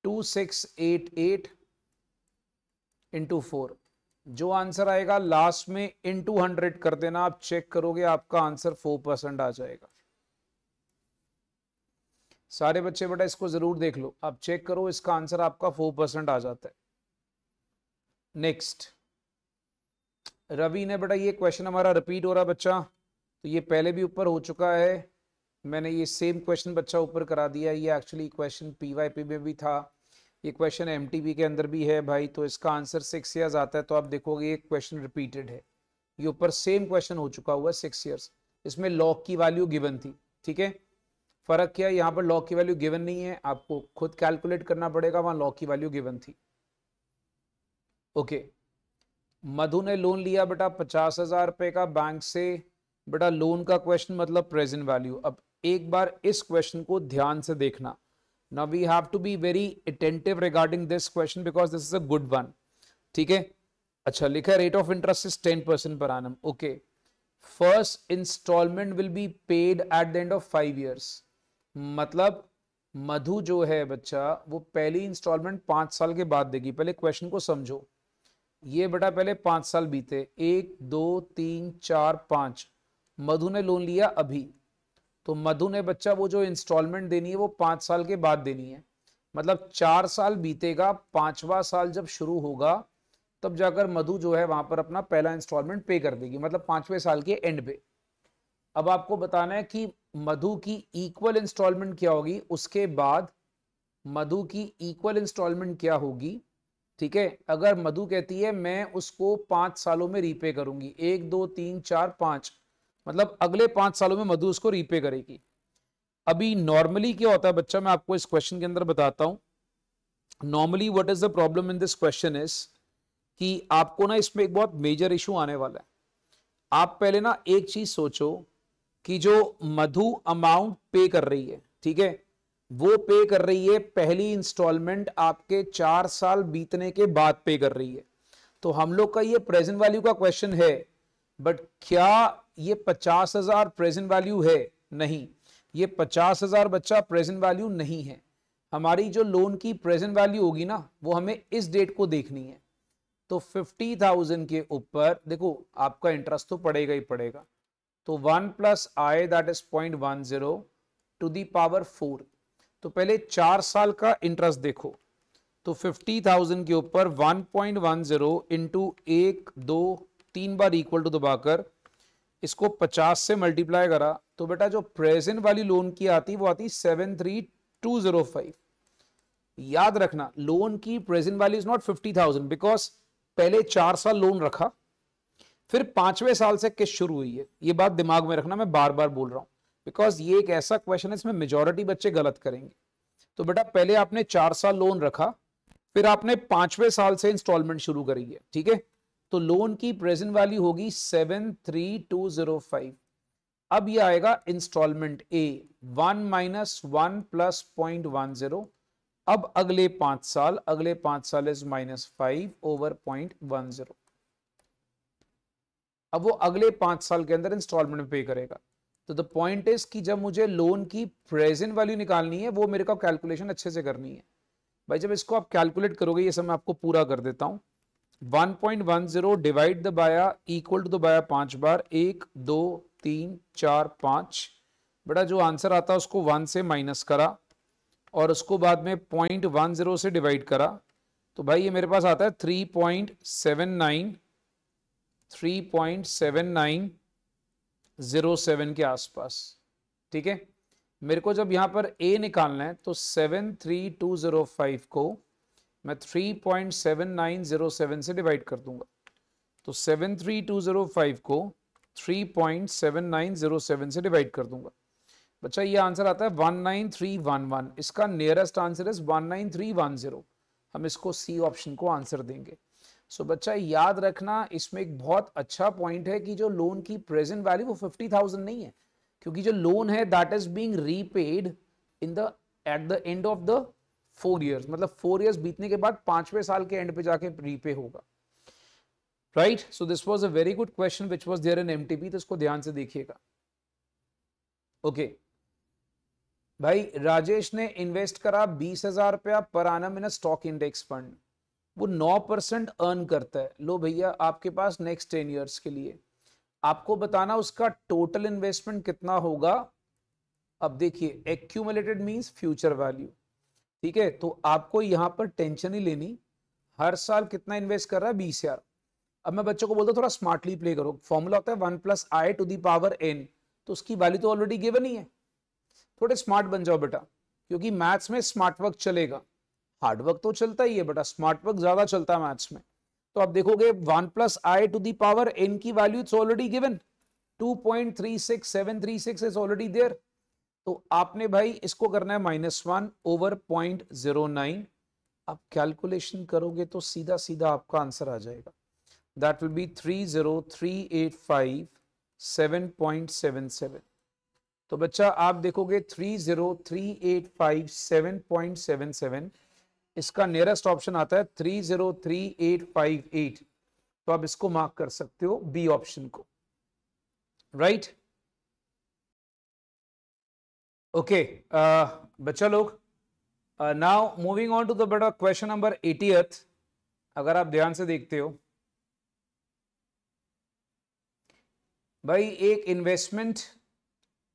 2688 इंटू 4, जो आंसर आएगा लास्ट में इंटू 100 कर देना। आप चेक करोगे आपका आंसर 4% आ जाएगा। सारे बच्चे बेटा इसको जरूर देख लो, आप चेक करो, इसका आंसर आपका 4% आ जाता है। नेक्स्ट, रवि ने बेटा ये क्वेश्चन हमारा रिपीट हो रहा है बच्चा, तो ये पहले भी ऊपर हो चुका है, मैंने ये सेम क्वेश्चन बच्चा ऊपर करा दिया। ये एक्चुअली क्वेश्चन PYP में भी था, ये क्वेश्चन MTB के अंदर भी है भाई, तो इसका आंसर 6 years आता है। तो आप देखोगे ये क्वेश्चन रिपीटेड है, ये ऊपर सेम क्वेश्चन हो चुका हुआ है 6 years। इसमें लॉग की वैल्यू गिवन थी, ठीक है। फर्क क्या है, यहाँ पर लॉग की वैल्यू गिवन नहीं है, आपको खुद कैलकुलेट करना पड़ेगा, वहां लॉग की वैल्यू गिवन थी। ओके मधु ने लोन लिया बेटा 50,000 रुपए का बैंक से। बेटा लोन का क्वेश्चन मतलब प्रेजेंट वैल्यू। अब एक बार इस क्वेश्चन को ध्यान से देखना। Now we have to be very attentive regarding this question because this is a good one. ठीक है, अच्छा लिखा है रेट ऑफ इंटरेस्ट इज 10% पर annum। Okay, first installment will be paid at the end of 5 years। मतलब मधु जो है बच्चा वो पहली इंस्टॉलमेंट 5 साल के बाद देगी। पहले क्वेश्चन को समझो। ये बेटा पहले 5 साल बीते, 1 2 3 4 5। मधु ने लोन लिया अभी, तो मधु ने बच्चा वो जो इंस्टॉलमेंट देनी है वो 5 साल के बाद देनी है। मतलब 4 साल बीतेगा, 5वां साल जब शुरू होगा तब जाकर मधु जो है वहां पर अपना पहला इंस्टॉलमेंट पे कर देगी, मतलब 5वें साल के एंड पे। अब आपको बताना है कि मधु की इक्वल इंस्टॉलमेंट क्या होगी, उसके बाद मधु की इक्वल इंस्टॉलमेंट क्या होगी। ठीक है, अगर मधु कहती है मैं उसको 5 सालों में रीपे करूंगी, 1 2 3 4 5, मतलब अगले 5 सालों में मधु उसको रीपे करेगी। अभी नॉर्मली क्या होता है बच्चा, मैं आपको इस क्वेश्चन के अंदर बताता हूं। Normally what is the problem in this question is कि आपको ना इसमें एक बहुत मेजर इशू आने वाला है। आप पहले ना एक चीज सोचो कि जो मधु अमाउंट पे कर रही है, ठीक है, वो पे कर रही है पहली इंस्टॉलमेंट आपके 4 साल बीतने के बाद पे कर रही है। तो हम लोग का ये प्रेजेंट वैल्यू का क्वेश्चन है, बट क्या ये 50,000 प्रेजेंट वैल्यू है? नहीं, ये 50,000 बच्चा प्रेजेंट वैल्यू नहीं है। हमारी जो लोन की प्रेजेंट वैल्यू होगी ना वो हमें इस डेट को देखनी है। तो 50,000 के ऊपर देखो आपका इंटरेस्ट तो पड़ेगा ही पड़ेगा। तो 1 + I that is 0.10 to the power 4। तो पहले 4 साल का इंटरेस्ट देखो। तो 50,000 के ऊपर 1.10 इंटू 1 2 3 बार इक्वल टू दबाकर इसको 50 से मल्टीप्लाई करा तो बेटा जो प्रेजेंट वाली लोन की आती वो आती 73,205। याद रखना लोन की present value is not 50,000 because पहले 4 साल लोन रखा, फिर 5वें साल से किस्त शुरू हुई है। ये बात दिमाग में रखना, मैं बार बार बोल रहा हूं बिकॉज ये एक ऐसा क्वेश्चन है इसमें मेजॉरिटी बच्चे गलत करेंगे। तो बेटा पहले आपने 4 साल लोन रखा, फिर आपने 5वें साल से इंस्टॉलमेंट शुरू करी है। ठीक है, तो लोन की प्रेजेंट वैल्यू होगी 73,205। अब ये आएगा इंस्टॉलमेंट ए 1 - 1 + 0.10। अब अगले 5 साल इज -5 ओवर 0.10। अब वो अगले 5 साल के अंदर इंस्टॉलमेंट में पे करेगा। तो द पॉइंट इज कि जब मुझे लोन की प्रेजेंट वैल्यू निकालनी है वो मेरे को कैलकुलेशन अच्छे से करनी है। भाई जब इसको आप कैलकुलेट करोगे, ये सब मैं आपको पूरा कर देता हूं। 1.10 डिवाइड द बाया इक्वल टू द बाया 5 बार, 1 2 3 4 5। बेटा जो आंसर आता है उसको 1 से माइनस करा और उसको बाद में 0.10 से डिवाइड करा। तो भाई ये मेरे पास आता है 3.7907 के आसपास। ठीक है, मेरे को जब यहां पर a निकालना है तो 73,205 को मैं 3.7907 से डिवाइड कर दूंगा। तो 73,205 को 3.7907 से डिवाइड कर दूंगा। बच्चा ये आंसर आता है 19311। इसका नियरेस्ट आंसर इज 19310। हम इसको सी ऑप्शन को आंसर देंगे। सो बच्चा याद रखना इसमें एक बहुत अच्छा पॉइंट है कि जो लोन की प्रेजेंट वैल्यू वो 50,000 नहीं है, क्योंकि जो लोन है that is being repaid in the eight the end of the 4 years, मतलब 4 years बीतने के बाद 5वें साल के एंड पे जाके रीपे होगा। Right, so this was a very good question which was there in MTP, तो इसको ध्यान से देखिएगा। ओके भाई, राजेश ने इन्वेस्ट करा 20,000 रुपया पर annum in a stock index fund. वो 9% अर्न करता है। लो भैया आपके पास नेक्स्ट 10 years के लिए आपको बताना उसका टोटल इन्वेस्टमेंट कितना होगा। अब देखिए एक्यूमुलेटेड मींस फ्यूचर वैल्यू। ठीक है, तो आपको यहां पर टेंशन ही लेनी, हर साल कितना इन्वेस्ट कर रहा है 20,000। अब मैं बच्चों को बोलता हूं थोड़ा स्मार्टली प्ले करो। फॉर्मूला होता है 1 + I to the power n, तो उसकी वैल्यू तो ऑलरेडी गिवन ही है। थोड़े स्मार्ट बन जाओ बेटा, क्योंकि मैथ्स में स्मार्ट वर्क चलेगा, हार्ड वर्क तो चलता ही है बेटा, स्मार्ट वर्क ज्यादा चलता है मैथ्स में। तो आप देखोगे 1 + I to the power n की value it's already given, 2.36736 is already there. तो आपने भाई इसको करना है -1 ओवर 0.09। आप कैलकुलेशन करोगे तो सीधा सीधा आपका आंसर आ जाएगा। that will be 30385.7.77. तो बच्चा आप देखोगे 30385.7.77, इसका नियरेस्ट ऑप्शन आता है 303,858, तो आप इसको मार्क कर सकते हो बी ऑप्शन को, राइट। ओके बच्चा लोग, now moving on to the बेटा क्वेश्चन नंबर 80th। अगर आप ध्यान से देखते हो भाई, एक investment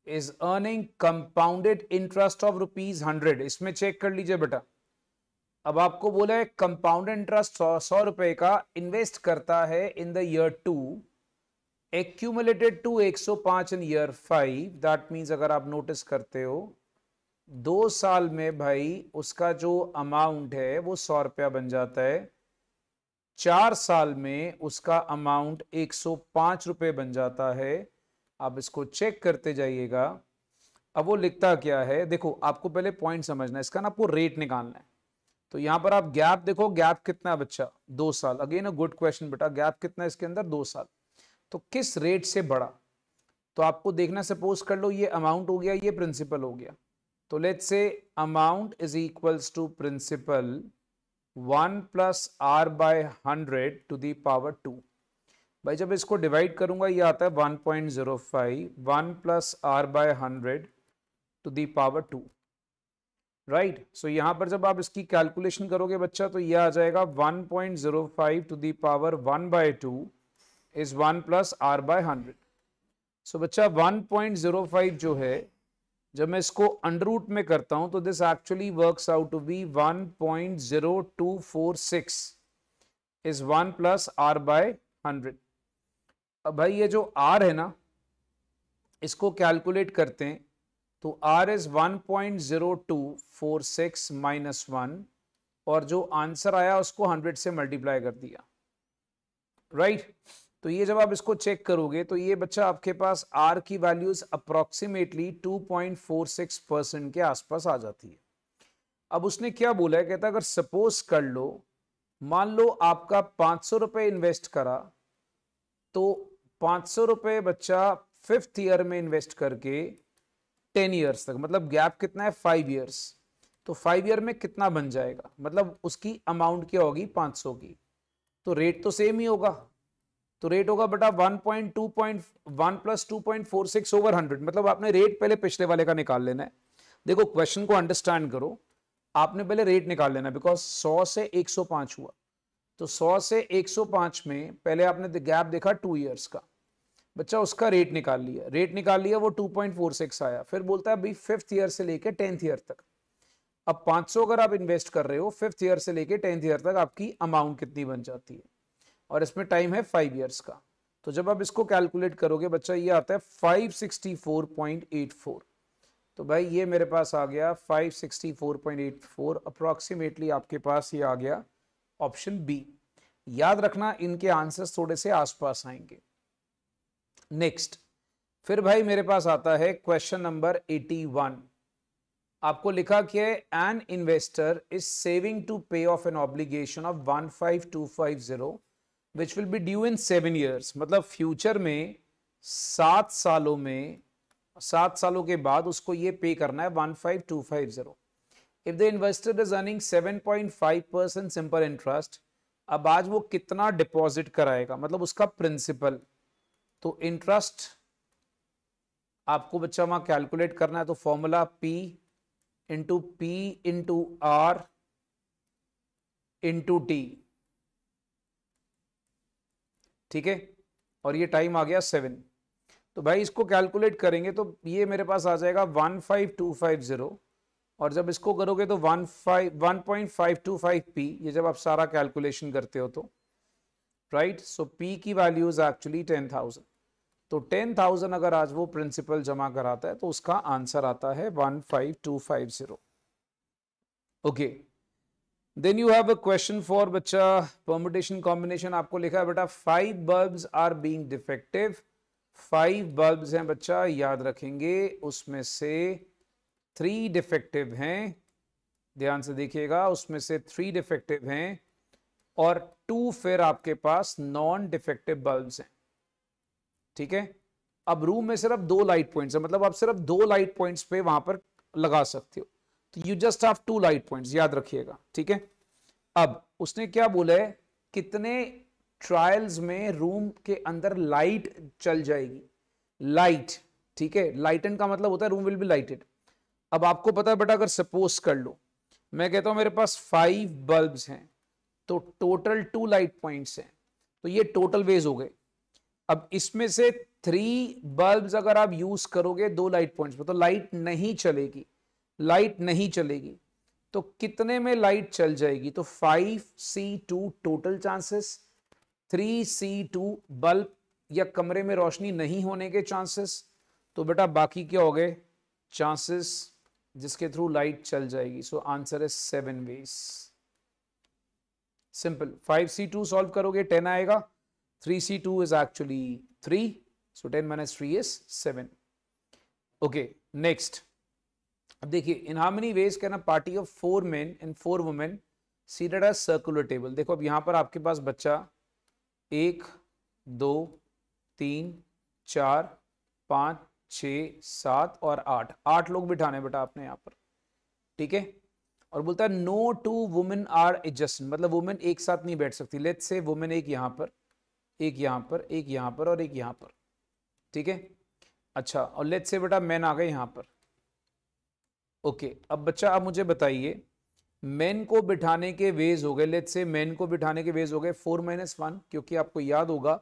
is earning compounded interest of ₹100। इसमें चेक कर लीजिए बेटा, अब आपको बोला है कंपाउंडेड इंटरेस्ट 100 रुपए का इन्वेस्ट करता है in the year 2, accumulated to 105 in year 5। That means अगर आप नोटिस करते हो 2 साल में भाई उसका जो अमाउंट है वो 100 रुपया बन जाता है, 4 साल में उसका अमाउंट 105 रुपए बन जाता है। आप इसको चेक करते जाइएगा। अब वो लिखता क्या है, देखो आपको पहले पॉइंट समझना है, इसका ना आपको रेट निकालना है। तो यहां पर आप गैप देखो, गैप कितना है बच्चा, 2 साल। अगेन अ गुड क्वेश्चन बेटा, गैप कितना है इसके अंदर, 2 साल। तो किस रेट से बढ़ा, तो आपको देखना, सपोज कर लो ये अमाउंट हो गया, ये प्रिंसिपल हो गया। तो let's say amount is equals to principal 1 + r/100 to the power 2। भाई जब इसको डिवाइड करूंगा ये आता है 1.05, 1 + r/100 to the power 2, right. So यहां पर जब आप इसकी कैलकुलेशन करोगे बच्चा, तो ये आ जाएगा 1.05 to the power 1/2 is 1 + r/100। So बच्चा 1.05 जो है, जब मैं इसको अंडर रूट में करता हूं तो this actually works out to be 1.0246 is 1 + r/100। अब भाई ये जो r है ना, इसको कैलकुलेट करते हैं, तो r इज 1.0246 - 1, और जो आंसर आया उसको 100 से मल्टीप्लाई कर दिया, राइट। तो ये जब आप इसको चेक करोगे तो ये बच्चा आपके पास r की वैल्यूज अप्रोक्सीमेटली 2.46% के आसपास आ जाती है। अब उसने क्या बोला है, कहता अगर सपोज कर लो, मान लो आपका 500 रुपए इन्वेस्ट करा, तो 500 रुपए बच्चा 5th ईयर में इन्वेस्ट करके 10 ईयर्स तक, मतलब गैप कितना है 5 ईयर्स, तो 5 ईयर में कितना बन जाएगा, मतलब उसकी अमाउंट क्या होगी 500 की, तो रेट तो सेम ही होगा। तो रेट होगा बेटा 1.1 + 2.46 ओवर 100। मतलब आपने रेट पहले पिछले वाले का निकाल लेना है। देखो क्वेश्चन को अंडरस्टैंड करो, आपने पहले रेट निकाल लेना, बिकॉज 100 से 105 हुआ, तो 100 से 105 में पहले आपने गैप देखा 2 ईयर्स का, बच्चा उसका रेट निकाल लिया, रेट निकाल लिया, वो 2.46 आया। फिर बोलता है भाई 5th ईयर से लेके 10th ईयर तक। अब 500 अगर आप इन्वेस्ट कर रहे हो 5th ईयर से लेके 10th ईयर तक, आपकी अमाउंट कितनी बन जाती है, और इसमें टाइम है 5 ईयर्स का। तो जब आप इसको कैलकुलेट करोगे बच्चा, ये आता है 564.84। तो भाई ये मेरे पास आ गया 564.84, अप्रोक्सीमेटली आपके पास ये आ गया ऑप्शन बी। याद रखना इनके आंसर्स थोड़े से आसपास आएंगे। नेक्स्ट, फिर भाई मेरे पास आता है क्वेश्चन नंबर 81। आपको लिखा कि an investor is saving to pay off an obligation of 15250 which will be due in 7 years. मतलब फ्यूचर में 7 सालों में, 7 सालों के बाद उसको ये पे करना है 15250। If the investor is earning 7.5% simple interest, अब आज वो कितना डिपॉजिट कराएगा, मतलब उसका प्रिंसिपल। तो इंटरेस्ट आपको बच्चा वहां कैलकुलेट करना है, तो formula P into R into T, ठीक है, और ये टाइम आ गया 7। तो भाई इसको कैलकुलेट करेंगे तो ये मेरे पास आ जाएगा 15250, और जब इसको करोगे तो 1.525p, ये जब आप सारा कैलकुलेशन करते हो तो, राइट। सो P की वैल्यूज एक्चुअली 10,000। तो 10,000 अगर आज वो प्रिंसिपल जमा कराता है तो उसका आंसर आता है 15250। Okay, then you have a question for बच्चा परमुटेशन कॉम्बिनेशन। आपको लिखा है बेटा 5 bulbs are being defective. 5 bulbs हैं बच्चा, याद रखेंगे, उसमें से 3 डिफेक्टिव हैं, ध्यान से देखिएगा, उसमें से 3 डिफेक्टिव हैं। और 2 फिर आपके पास नॉन डिफेक्टिव बल्ब्स हैं, ठीक है। अब रूम में सिर्फ 2 लाइट पॉइंट्स है, मतलब आप सिर्फ 2 लाइट पॉइंट्स पे वहां पर लगा सकते हो, तो you just have 2 light points, याद रखिएगा, ठीक है। अब उसने क्या बोला है, कितने ट्रायल्स में रूम के अंदर लाइट चल जाएगी, लाइट, ठीक है। लाइटन का मतलब होता है रूम विल बी लाइटेड। अब आपको पता है बेटा, अगर सपोज कर लो मैं कहता हूं मेरे पास 5 बल्ब्स हैं, तो टोटल 2 लाइट पॉइंट्स हैं, तो ये टोटल वेज हो गए। अब इसमें से 3 बल्ब्स अगर आप यूज करोगे 2 लाइट पॉइंट्स पर, तो लाइट नहीं चलेगी, लाइट नहीं चलेगी। तो कितने में लाइट चल जाएगी, तो 5C2 total chances, 3C2 bulb या कमरे में रोशनी नहीं होने के चांसेस, तो बेटा बाकी क्या हो गए चांसेस जिसके थ्रू लाइट चल जाएगी। सो answer is 7 ways, simple. 5C2 solve करोगे 10 आएगा, 3C2 is actually 3, so 10 minus 3 is 7। ओके, नेक्स्ट। अब देखिए, in how many ways can a party of 4 men and 4 women seated at circular table. देखो अब यहां पर आपके पास बच्चा 1 2 3 4 5 6 7 और 8 लोग बिठाने बेटा आपने यहाँ पर, ठीक है। और बोलता है नो 2 वुमेन आर एडजस्टेंट, मतलब वुमेन एक साथ नहीं बैठ सकती। लेट्स से वुमेन एक यहाँ पर, एक यहाँ पर, एक यहाँ पर और एक यहाँ पर, ठीक है। अच्छा, और लेट्स से बेटा मैन आ गए यहाँ पर। ओके, अब बच्चा आप मुझे बताइए मेन को बिठाने के वेज हो गए, लेट्स से मेन को बिठाने के वेज हो गए 4 - 1, क्योंकि आपको याद होगा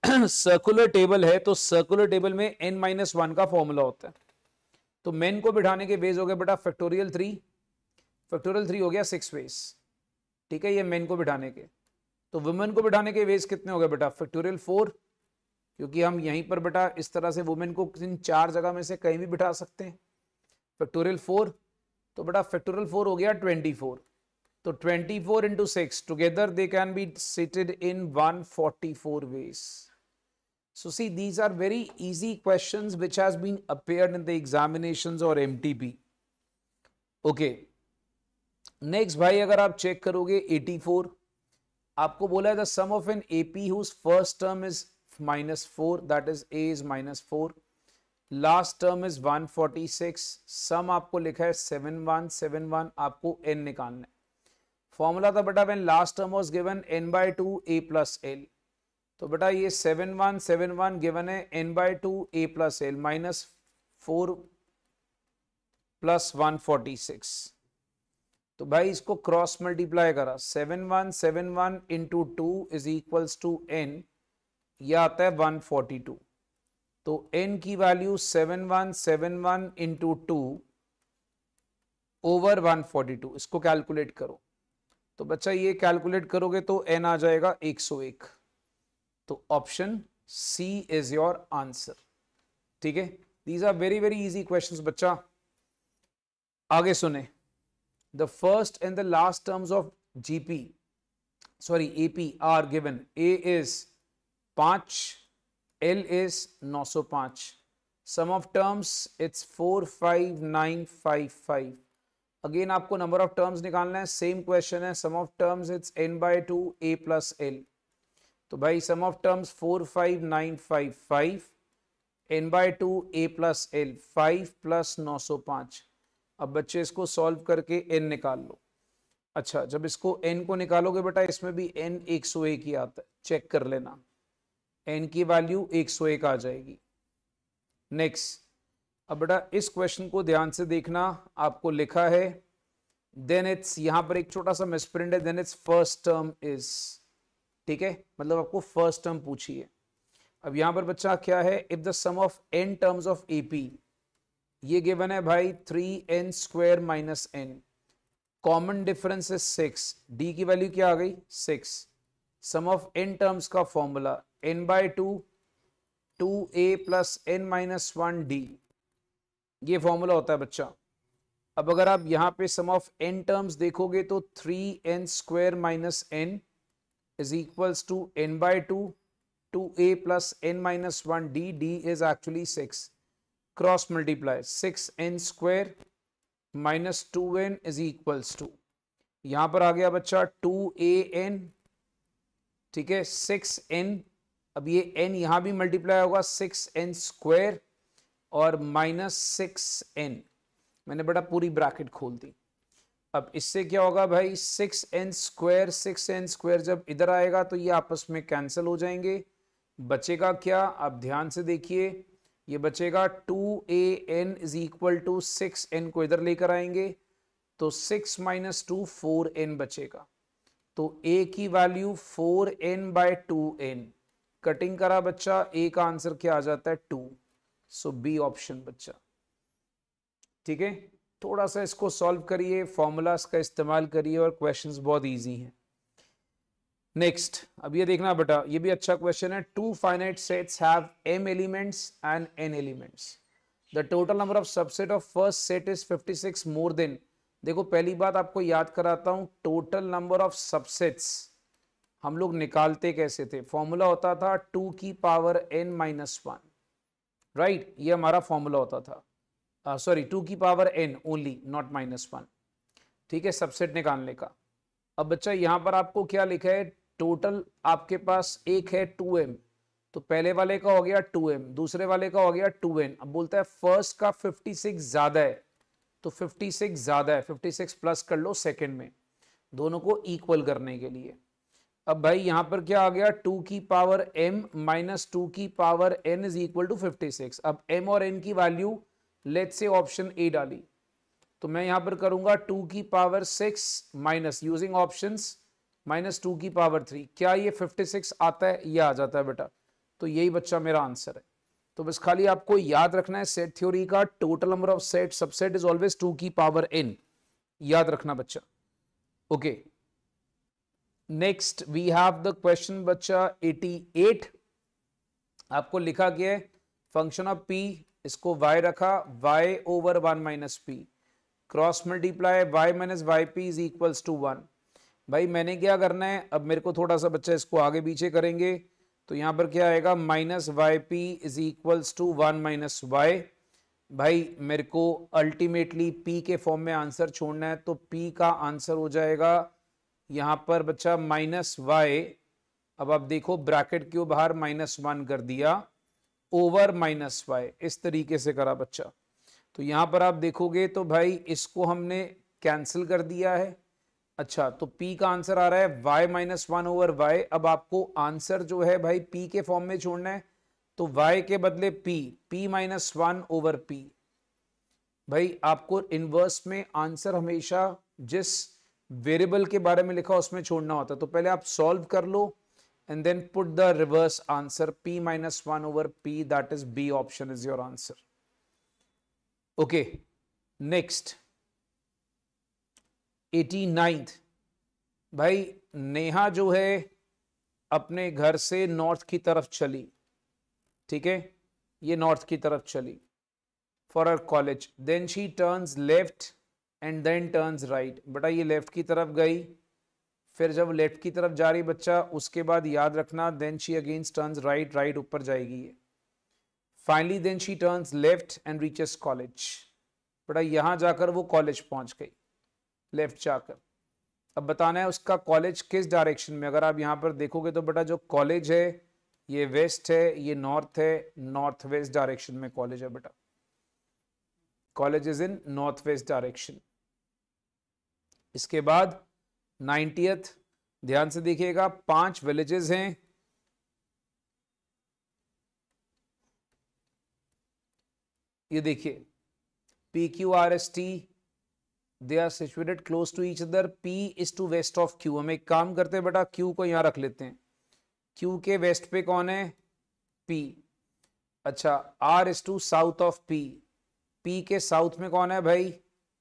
सर्कुलर टेबल है तो सर्कुलर टेबल में n-1 का फॉर्मूला होता है। तो मेन को बिठाने के वेज हो गए बेटा फैक्टोरियल 3 हो गया 6 वेज, ठीक है, ये मेन को बिठाने के। तो वुमेन को बिठाने के वेज कितने हो गए बेटा फैक्टोरियल 4, क्योंकि हम यहीं पर बेटा इस तरह से वुमेन को इन 4 जगह में से कहीं भी बिठा सकते हैं, फैक्टोरियल 4। तो बेटा फैक्टोरियल 4 हो गया 24, तो 24 into 6 together they can be seated in 144 ways. So see, these are very easy questions which has been appeared in the examinations or MTP. Okay. Next भाई, अगर आप चेक करोगे 84, आपको बोला है the sum of an AP whose first term is -4, that is A is -4, last term is 146, sum आपको लिखा है 7171, आपको n निकालना है। फॉर्मूला था बेटा when last term was given n/2 A plus L, तो बेटा ये 7171 गिवन है n/2 A plus L -4 + 146, तो भाई इसको क्रॉस मल्टीप्लाई करा, 7171 into 2 is equals to n, यह आता है 142। तो n की वैल्यू 7171 into 2 over 142, इसको कैलकुलेट करो। तो बच्चा ये कैलकुलेट करोगे तो n आ जाएगा 101। तो option C is your answer, ठीक है। These are very very easy questions बच्चा। आगे सुने, the first and the last terms of AP are given. A is 5, L is 905, sum of terms it's 45955। Again आपको number of terms निकालना है, same question है, sum of terms it's n/2 A plus L। तो भाई sum of terms 45955, n/2 A plus L 5 + 905। अब बच्चे इसको solve करके n निकाल लो। अच्छा, जब इसको n को निकालोगे बेटा इसमें भी n 101 ही आता है, चेक कर लेना, n की वैल्यू 101 आ जाएगी। नेक्स्ट, अब बेटा इस क्वेश्चन को ध्यान से देखना, आपको लिखा है देन इट्स, यहां पर एक छोटा सा मिसप्रिंट है, then it's first term is, ठीक है, मतलब आपको फर्स्ट टर्म पूछी है। अब यहां पर बच्चा क्या है, if the sum of n terms of AP, ये गिवन है भाई 3n² - n, common difference is 6, d की वैल्यू क्या आ गई 6, सम ऑफ n टर्म्स का formula n/2 2A plus n-1 D, ये फॉर्मूला होता है बच्चा। अब अगर आप यहां पे सम ऑफ n टर्म्स देखोगे तो 3n² - n is equals to n/2 2A plus n-1 D, D is actually 6, cross multiply 6n² - 2n is equals to, यहां पर आ गया बच्चा 2an ठीक है 6n, अब ये n यहां भी मल्टीप्लाई होगा 6n स्क्वायर और -6n, मैंने बेटा पूरी ब्रैकेट खोल दी। अब इससे क्या होगा भाई 6n स्क्वायर जब इधर आएगा तो ये आपस में कैंसिल हो जाएंगे, बचेगा क्या, आप ध्यान से देखिए, ये बचेगा 2an is equal to 6n को इधर लेकर आएंगे तो 6 - 2 4n बचेगा, तो a की वैल्यू 4n/2n, कटिंग करा बच्चा, a का आंसर क्या आ जाता है 2, सो बी ऑप्शन बच्चा। ठीक है, थोड़ा सा इसको सॉल्व करिए, फॉर्मूलाज का इस्तेमाल करिए और क्वेश्चंस बहुत इजी हैं। नेक्स्ट, अब ये देखना बेटा, ये भी अच्छा क्वेश्चन है। Two finite sets have m elements and n elements, the total number of subset of first set is 56 more than. देखो पहली बात आपको याद कराता हूं, टोटल नंबर ऑफ सबसेट्स हम लोग निकालते कैसे थे, फॉर्मूला होता था 2 की पावर n-1, राइट, ये हमारा फॉर्मूला होता था, सॉरी 2 की पावर n ओनली, नॉट -1, ठीक है, सबसेट निकालने का। अब बच्चा यहां पर आपको क्या लिखा है, टोटल आपके पास एक है 2m, तो पहले वाले का हो गया 2m, दूसरे वाले का हो गया 2n। अब बोलता है फर्स्ट का 56 ज्यादा है, तो 56 ज्यादा है, 56 प्लस कर लो सेकंड में, दोनों को इक्वल करने के लिए। अब भाई यहां पर क्या आ गया, 2 की पावर m माइनस 2 की power n is equal to 56। अब m और n की value let's say option A डाली, तो मैं यहां पर करूंगा 2 की पावर 6 माइनस यूजिंग ऑप्शंस -2 की पावर 3, क्या ये 56 आता है, ये आ जाता है बेटा, तो यही बच्चा मेरा आंसर है। तो बस खाली आपको याद रखना है सेट थ्योरी का, total number of set subset is always 2 की पावर n, याद रखना बच्चा। Okay, next we have the question बच्चा 88, आपको लिखा गया है फंक्शन ऑफ p, इसको y रखा, y over 1 minus p, cross multiply y minus Y P is equals to 1। भाई मैंने क्या करना है, अब मेरे को थोड़ा सा बच्चा इसको आगे पीछे करेंगे, तो यहां पर क्या आएगा -yp is equals to 1 minus Y. भाई मेरे को अल्टीमेटली p के फॉर्म में आंसर छोड़ना है, तो p का आंसर हो जाएगा यहां पर बच्चा -y, अब आप देखो ब्रैकेट के बाहर -1 कर दिया ओवर -y, इस तरीके से करा बच्चा। तो यहां पर आप देखोगे तो भाई इसको हमने कैंसिल कर दिया है। अच्छा, तो p का आंसर आ रहा है y -1 ओवर y। अब आपको आंसर जो है भाई p के फॉर्म में छोड़ना है, तो y के बदले p -1 ओवर p। भाई आपको इनवर्स में आंसर हमेशा जिस वेरिएबल के बारे में लिखा उसमें छोड़ना होता है, तो पहले आप सॉल्व कर लो and then put the reverse answer p -1 over p, that is b option is your answer. Okay, next 89th, भाई नेहा जो है अपने घर से नॉर्थ की तरफ चली, ठीक है, ये नॉर्थ की तरफ चली for her college, then she turns left and then turns right. बेटा ये लेफ्ट की तरफ गई, फिर जब लेफ्ट की तरफ जा रही बच्चा, उसके बाद याद रखना then she against turns right, right ऊपर जाएगी ये, finally then she turns left and reaches college. बेटा यहां जाकर वो कॉलेज पहुंच गई लेफ्ट जाकर। अब बताना है उसका कॉलेज किस डायरेक्शन में, अगर आप यहां पर देखोगे तो बेटा जो कॉलेज है ये वेस्ट है, ये नॉर्थ है, नॉर्थ वेस्ट डायरेक्शन में कॉलेज है बेटा, college is in north west direction. इसके बाद 90th, ध्यान से देखिएगा 5 विलेजेस हैं, ये देखिए PQRST, they are situated close to each other, P is to west of Q। हम एक काम करते हैं बेटा, Q को यहां रख लेते हैं, Q के वेस्ट पे कौन है P। अच्छा, R is to south of P, P के साउथ में कौन है भाई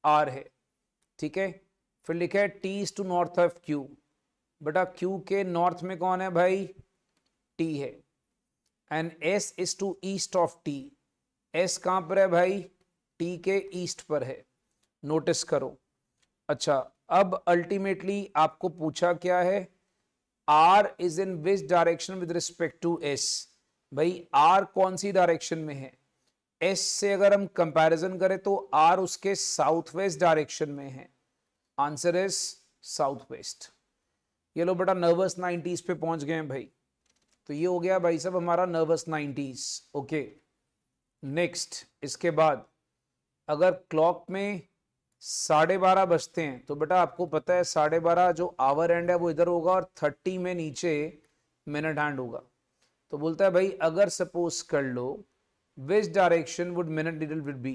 R है, ठीक है। फिर लिखा है T is to north of Q, बेटा Q के नॉर्थ में कौन है भाई T है, and S is to east of T, S कहां पर है भाई T के ईस्ट पर है, नोटिस करो। अच्छा, अब अल्टीमेटली आपको पूछा क्या है, R is in which direction with respect to S। भाई R कौन सी डायरेक्शन में है, S से अगर हम कंपैरिजन करें तो R उसके साउथ वेस्ट डायरेक्शन में है, आंसर इज साउथ वेस्ट। ये लो बेटा नर्वस 90s पे पहुंच गए हैं भाई। तो ये हो गया भाई साहब हमारा नर्वस 90s। ओके नेक्स्ट, इसके बाद अगर क्लॉक में 12:30 बजते हैं तो बेटा आपको पता है 12:30 जो आवर एंड है वो इधर होगा और 30 में नीचे मिनट हैंड होगा। तो बोलता है भाई अगर सपोज कर लो which direction would minute needle with be.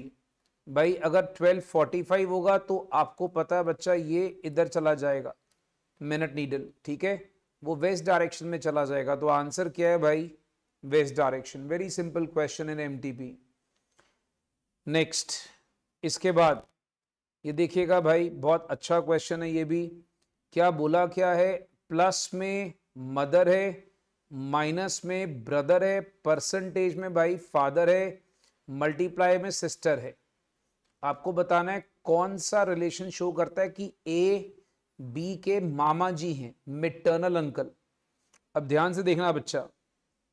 भाई अगर 12:45 होगा तो आपको पता है बच्चा ये इधर चला जाएगा मिनट नीडल, ठीक है, वो वेस्ट डायरेक्शन में चला जाएगा। तो आंसर क्या है भाई, west direction. Very simple question in MTP. Next, इसके बाद ये देखिएगा भाई बहुत अच्छा क्वेश्चन है ये भी। क्या बोला क्या है, प्लस में मदर है, माइनस में ब्रदर है, परसेंटेज में भाई फादर है, मल्टीप्लाई में सिस्टर है। आपको बताना है कौन सा रिलेशन शो करता है कि ए बी के मामा जी हैं, मिटर्नल अंकल। अब ध्यान से देखना बच्चा,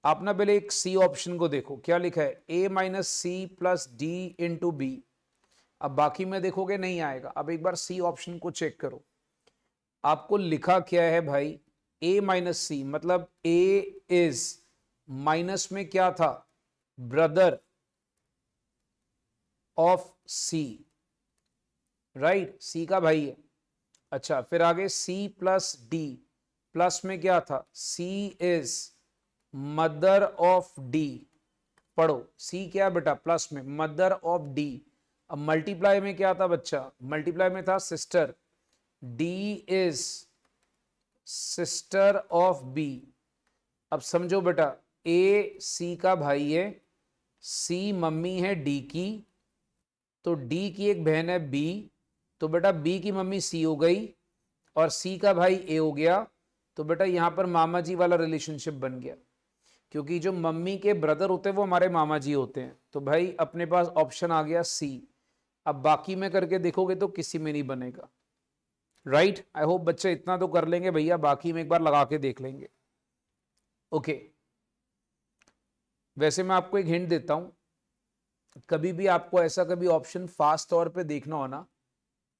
आप ना पहले एक सी ऑप्शन को देखो, क्या लिखा है A minus C plus D into B. अब बाकी में देखोगे नहीं आएगा। अब एक बार सी ऑप्शन को चेक करो, आपको लिखा क्या है भाई a माइनस सी, मतलब a इज माइनस में क्या था, brother of c, right, c का भाई है। अच्छा फिर आगे c प्लस d, प्लस में क्या था, c is mother of d। पढ़ो c क्या बेटा, प्लस में मदर ऑफ d। अब मल्टीप्लाई में क्या था बच्चा, मल्टीप्लाई में था sister, d is sister of B. अब समझो बेटा ए सी का भाई है, सी मम्मी है डी की, तो डी की एक बहन है बी, तो बेटा बी की मम्मी सी हो गई और सी का भाई ए हो गया। तो बेटा यहां पर मामा जी वाला रिलेशनशिप बन गया, क्योंकि जो मम्मी के ब्रदर होते हैं वो हमारे मामा जी होते हैं। तो भाई अपने पास ऑप्शन आ गया सी। अब बाकी में करके देखोगे तो किसी में नहीं बनेगा, राइट। आई होप बच्चे इतना तो कर लेंगे भैया, बाकी में एक बार लगा के देख लेंगे। ओके वैसे मैं आपको एक हिंट देता हूं, कभी भी आपको ऐसा कभी ऑप्शन फास्ट तौर पे देखना हो ना,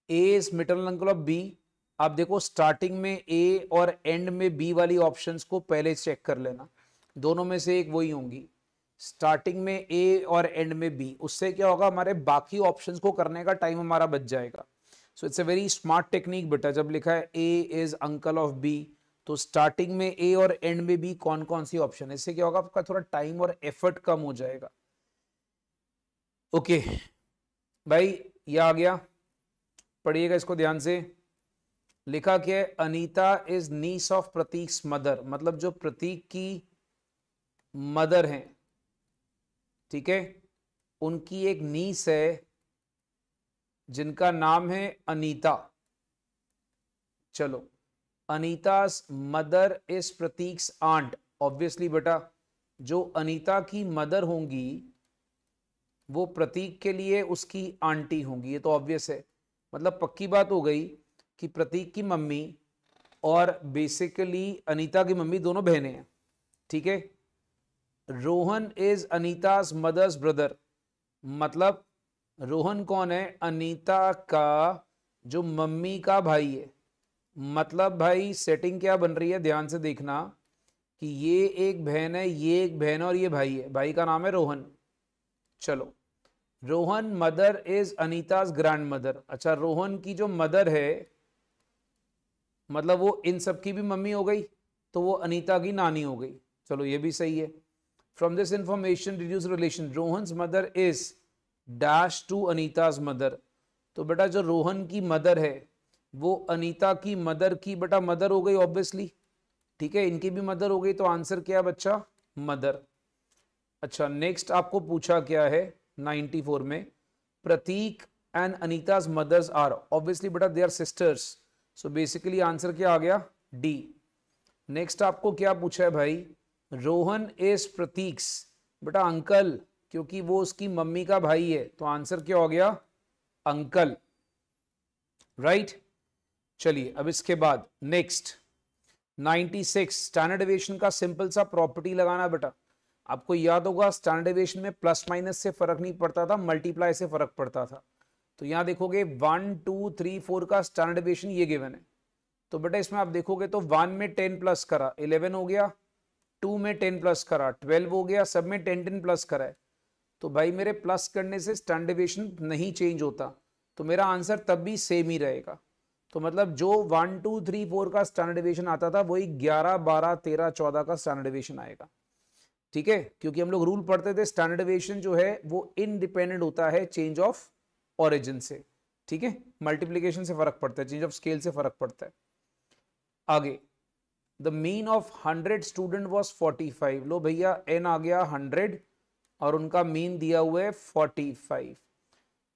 ए इज मिटरनल अंकल ऑफ बी, आप देखो स्टार्टिंग में ए और एंड में बी वाली ऑप्शंस को पहले चेक कर लेना, दोनों में से एक वही होंगी, स्टार्टिंग में ए और एंड में बी। उससे क्या होगा, हमारे बाकी ऑप्शंस को करने का टाइम हमारा बच जाएगा। So it's a very smart technique बेटा। जब लिखा है ए इज अंकल ऑफ बी, तो स्टार्टिंग में ए और एंड में बी कौन कौन सी ऑप्शन है, इससे क्या होगा आपका थोड़ा टाइम और एफर्ट कम हो जाएगा। ओके भाई ये आ गया, पढ़िएगा इसको ध्यान से। लिखा क्या है, Anita is niece of Pratik mother, मतलब जो प्रतीक की मदर हैं, ठीक है, उनकी एक नीस है जिनका नाम है अनीता। चलो अनीता's मदर इज प्रतीक्स आंट। ऑब्वियसली बेटा जो अनीता की मदर होंगी वो प्रतीक के लिए उसकी आंटी होंगी, ये तो ऑब्वियस है। मतलब पक्की बात हो गई कि प्रतीक की मम्मी और बेसिकली अनीता की मम्मी दोनों बहनें हैं, ठीक है। रोहन इज अनीता's मदर्स ब्रदर, मतलब रोहन कौन है, अनीता का जो मम्मी का भाई है। मतलब भाई सेटिंग क्या बन रही है, ध्यान से देखना कि ये एक बहन है, ये एक बहन और ये भाई है, भाई का नाम है रोहन। चलो रोहन मदर इज अनीता's ग्रैंड मदर। अच्छा रोहन की जो मदर है मतलब वो इन सब की भी मम्मी हो गई, तो वो अनीता की नानी हो गई। चलो ये भी सही है। From this information reduce relation, Rohan's mother is dash to अनीता's मदर। तो बेटा जो रोहन की मदर है वो अनीता की मदर की बेटा मदर हो गई ऑब्वियसली, ठीक है, इनकी भी मदर हो गई। तो आंसर क्या है बच्चा, मदर। अच्छा नेक्स्ट आपको पूछा क्या है 94 में, Pratik and Anita's mothers are, obviously बेटा they are sisters, so basically answer क्या आ गया, डी। नेक्स्ट आपको क्या पूछा है भाई, रोहन इज प्रतीक्स बेटा अंकल, क्योंकि वो उसकी मम्मी का भाई है, तो आंसर क्या हो गया, अंकल, राइट। चलिए अब इसके बाद नेक्स्ट 96 स्टैंडर्ड डेविएशन का सिंपल सा प्रॉपर्टी लगाना बेटा। आपको याद होगा स्टैंडर्ड डेविएशन में प्लस माइनस से फर्क नहीं पड़ता था, मल्टीप्लाई से फर्क पड़ता था। तो यहां देखोगे 1 2 3 4 का स्टैंडर्ड डेविएशन ये गिवन है, तो बेटा इसमें आप देखोगे तो 1 में 10 प्लस करा 11 हो गया, 2 में 10 प्लस करा 12 हो गया, सब में 10 10 प्लस करा है। तो भाई मेरे प्लस करने से स्टैंडर्ड डेविएशन नहीं चेंज होता, तो मेरा आंसर तब भी सेम ही रहेगा। तो मतलब जो 1 2 3 4 का स्टैंडर्ड डेविएशन आता था वही 11 12 13 14 का स्टैंडर्ड डेविएशन आएगा। ठीक है, क्योंकि हम लोग रूल पढ़ते थे स्टैंडर्ड डेविएशन जो है वो इनडिपेंडेंट होता है चेंज ऑफ ओरिजिन से। ठीक है, मल्टीप्लीकेशन से फर्क पड़ता है, चेंज ऑफ स्केल से फर्क पड़ता है। आगे, the mean of 100 student was 45। लो भैया एन आ गया 100 और उनका मीन दिया हुआ है 45।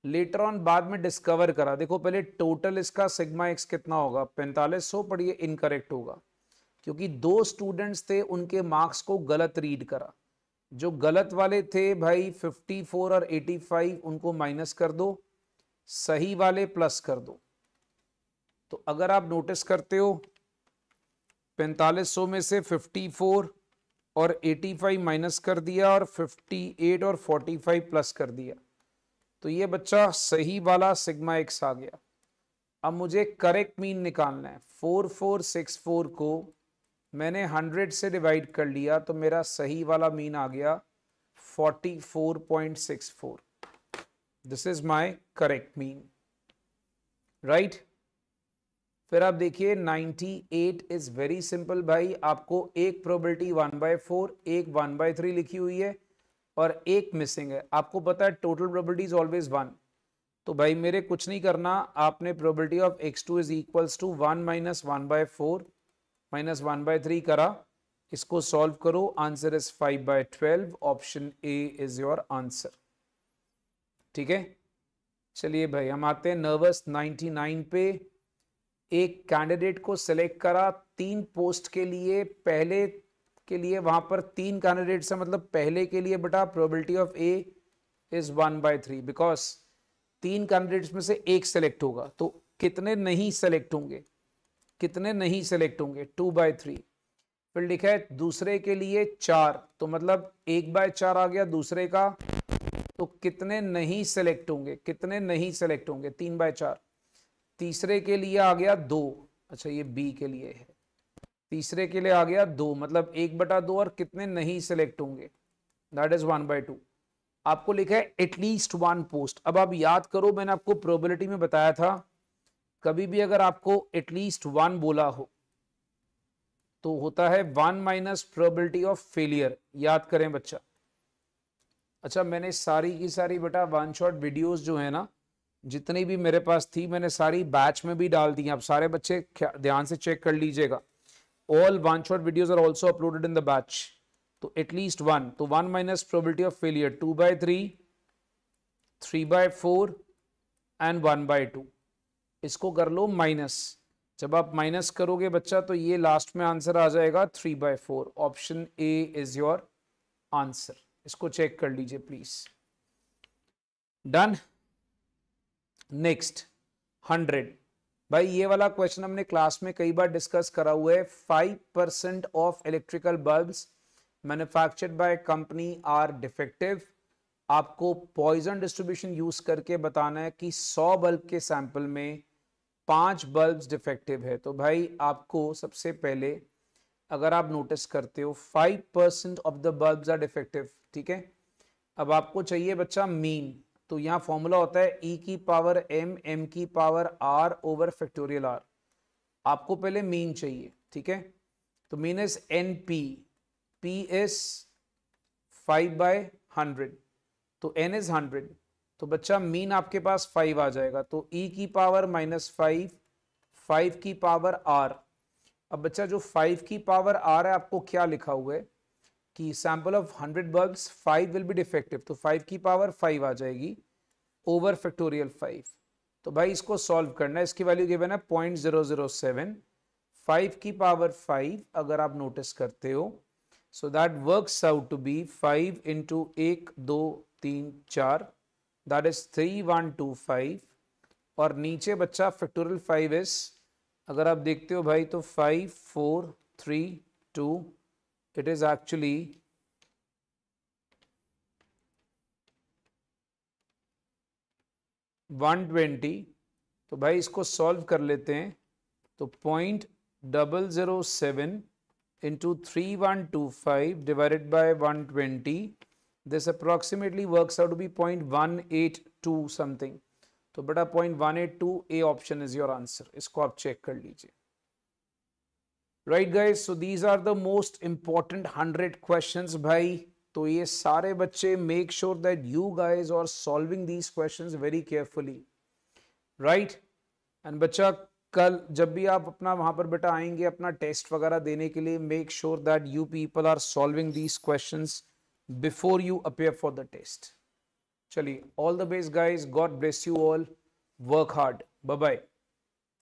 लेटर ऑन बाद में डिस्कवर करा, देखो पहले टोटल इसका सिग्मा एक्स कितना होगा 4500, पर ये इनकरेक्ट होगा क्योंकि 2 स्टूडेंट्स थे, उनके मार्क्स को गलत रीड करा। जो गलत वाले थे भाई 54 और 85 उनको माइनस कर दो, सही वाले प्लस कर दो। तो अगर आप नोटिस करते हो 4500 में से 54 और 85 माइनस कर दिया और 58 और 45 प्लस कर दिया, तो ये बच्चा सही वाला सिग्मा एक्स आ गया। अब मुझे करेक्ट मीन निकालना है। 4464 को मैंने 100 से डिवाइड कर लिया तो मेरा सही वाला मीन आ गया 44.64। This is my correct mean, right. फिर आप देखिए 98 इज वेरी सिंपल भाई, आपको एक प्रोबेबिलिटी 1/4, एक 1/3 लिखी हुई है और एक मिसिंग है। आपको पता है टोटल प्रोबेबिलिटी इज ऑलवेज 1। तो भाई मेरे कुछ नहीं करना, आपने probability of x2 is equals to 1 minus 1/4 minus 1/3 करा, इसको सॉल्व करो, answer is 5/12। Option A is your answer. ठीक है, चलिए भाई हम आते हैं नर्वस 99 पे। एक कैंडिडेट को सिलेक्ट करा 3 पोस्ट के लिए, पहले के लिए वहां पर 3 कैंडिडेट्स है, मतलब पहले के लिए बेटा probability of A is 1/3 because 3 candidates में से एक सेलेक्ट होगा। तो कितने नहीं सेलेक्ट होंगे, कितने नहीं सेलेक्ट होंगे 2/3। फिर लिखा है दूसरे के लिए 4, तो मतलब 1/4 आ गया दूसरे का, तो कितने नहीं सेलेक्ट होंगे, कितने नहीं सेलेक्ट होंगे 3/4। तीसरे के लिए आ गया 2, अच्छा ये बी के लिए है, तीसरे के लिए आ गया 2, मतलब 1/2 और कितने नहीं सेलेक्ट होंगे, दैट इज 1/2। आपको लिखा है एटलीस्ट 1 पोस्ट। अब आप याद करो मैंने आपको प्रोबेबिलिटी में बताया था, कभी भी अगर आपको एटलीस्ट 1 बोला हो तो होता है 1 माइनस प्रोबेबिलिटी ऑफ फेलियर। याद करें बच्चा। अच्छा मैंने सारी की सारी बेटा 1 शॉट वीडियोस जो है ना, जितनी भी मेरे पास थी मैंने सारी बैच में भी डाल दी। आप सारे बच्चे ध्यान से चेक कर लीजिएगा। All 1 shot videos are also uploaded in the batch. तो एटलीस्ट 1, तो 1 minus probability of failure 2/3, 3/4 and 1/2। इसको कर लो माइनस। जब आप माइनस करोगे बच्चा तो ये लास्ट में आंसर आ जाएगा 3/4। Option A is your answer. इसको चेक कर लीजिए प्लीज। डन। नेक्स्ट 100। भाई ये वाला क्वेश्चन हमने क्लास में कई बार डिस्कस करा हुआ है। 5% of electrical bulbs manufactured by company are defective. आपको पॉइजन डिस्ट्रीब्यूशन यूज करके बताना है कि 100 बल्ब के सैंपल में 5 बल्ब्स डिफेक्टिव है। तो भाई आपको सबसे पहले अगर आप नोटिस करते हो 5% of the bulbs are defective. ठीक है, अब आपको चाहिए बच्चा मीन। तो यहाँ फॉर्मूला होता है e की पावर m, m की power r over factorial r। आपको पहले मीन चाहिए। ठीक है, तो mean is np, p is 5/100, तो n इज 100। तो बच्चा मीन आपके पास 5 आ जाएगा, तो e की पावर -5, 5 की पावर r। अब बच्चा जो 5 की पावर r है आपको क्या लिखा हुआ है कि sample of 100 bulbs 5 will be defective, तो 5 की पावर 5 आ जाएगी ओवर फैक्टोरियल 5। तो भाई इसको सॉल्व करना है, इसकी वैल्यू गिवन है 0.007। 5 की पावर 5 अगर आप नोटिस करते हो, so that works out to be 5 into 1 2 3 4, that is 3125। और नीचे बच्चा फैक्टोरियल 5 इज, अगर आप देखते हो भाई तो 5 4 3 2, it is actually 120। तो भाई इसको सॉल्व कर लेते हैं। तो 0.007 into 3125 divided by 120, this approximately works out to be 0.182 something. तो बेटा 0.182 A option is your answer. इसको आप चेक कर लीजिए. Right guys, so these are the most important 100 questions भाई. तो ये सारे बच्चे make sure that you guys are solving these questions very carefully. Right? And बच्चा कल जब भी आप अपना वहां पर बेटा आएंगे अपना टेस्ट वगैरह देने के लिए, make sure that you people are solving these questions before you appear for the test. चलिए, all the best guys. God bless you all. Work hard. Bye bye.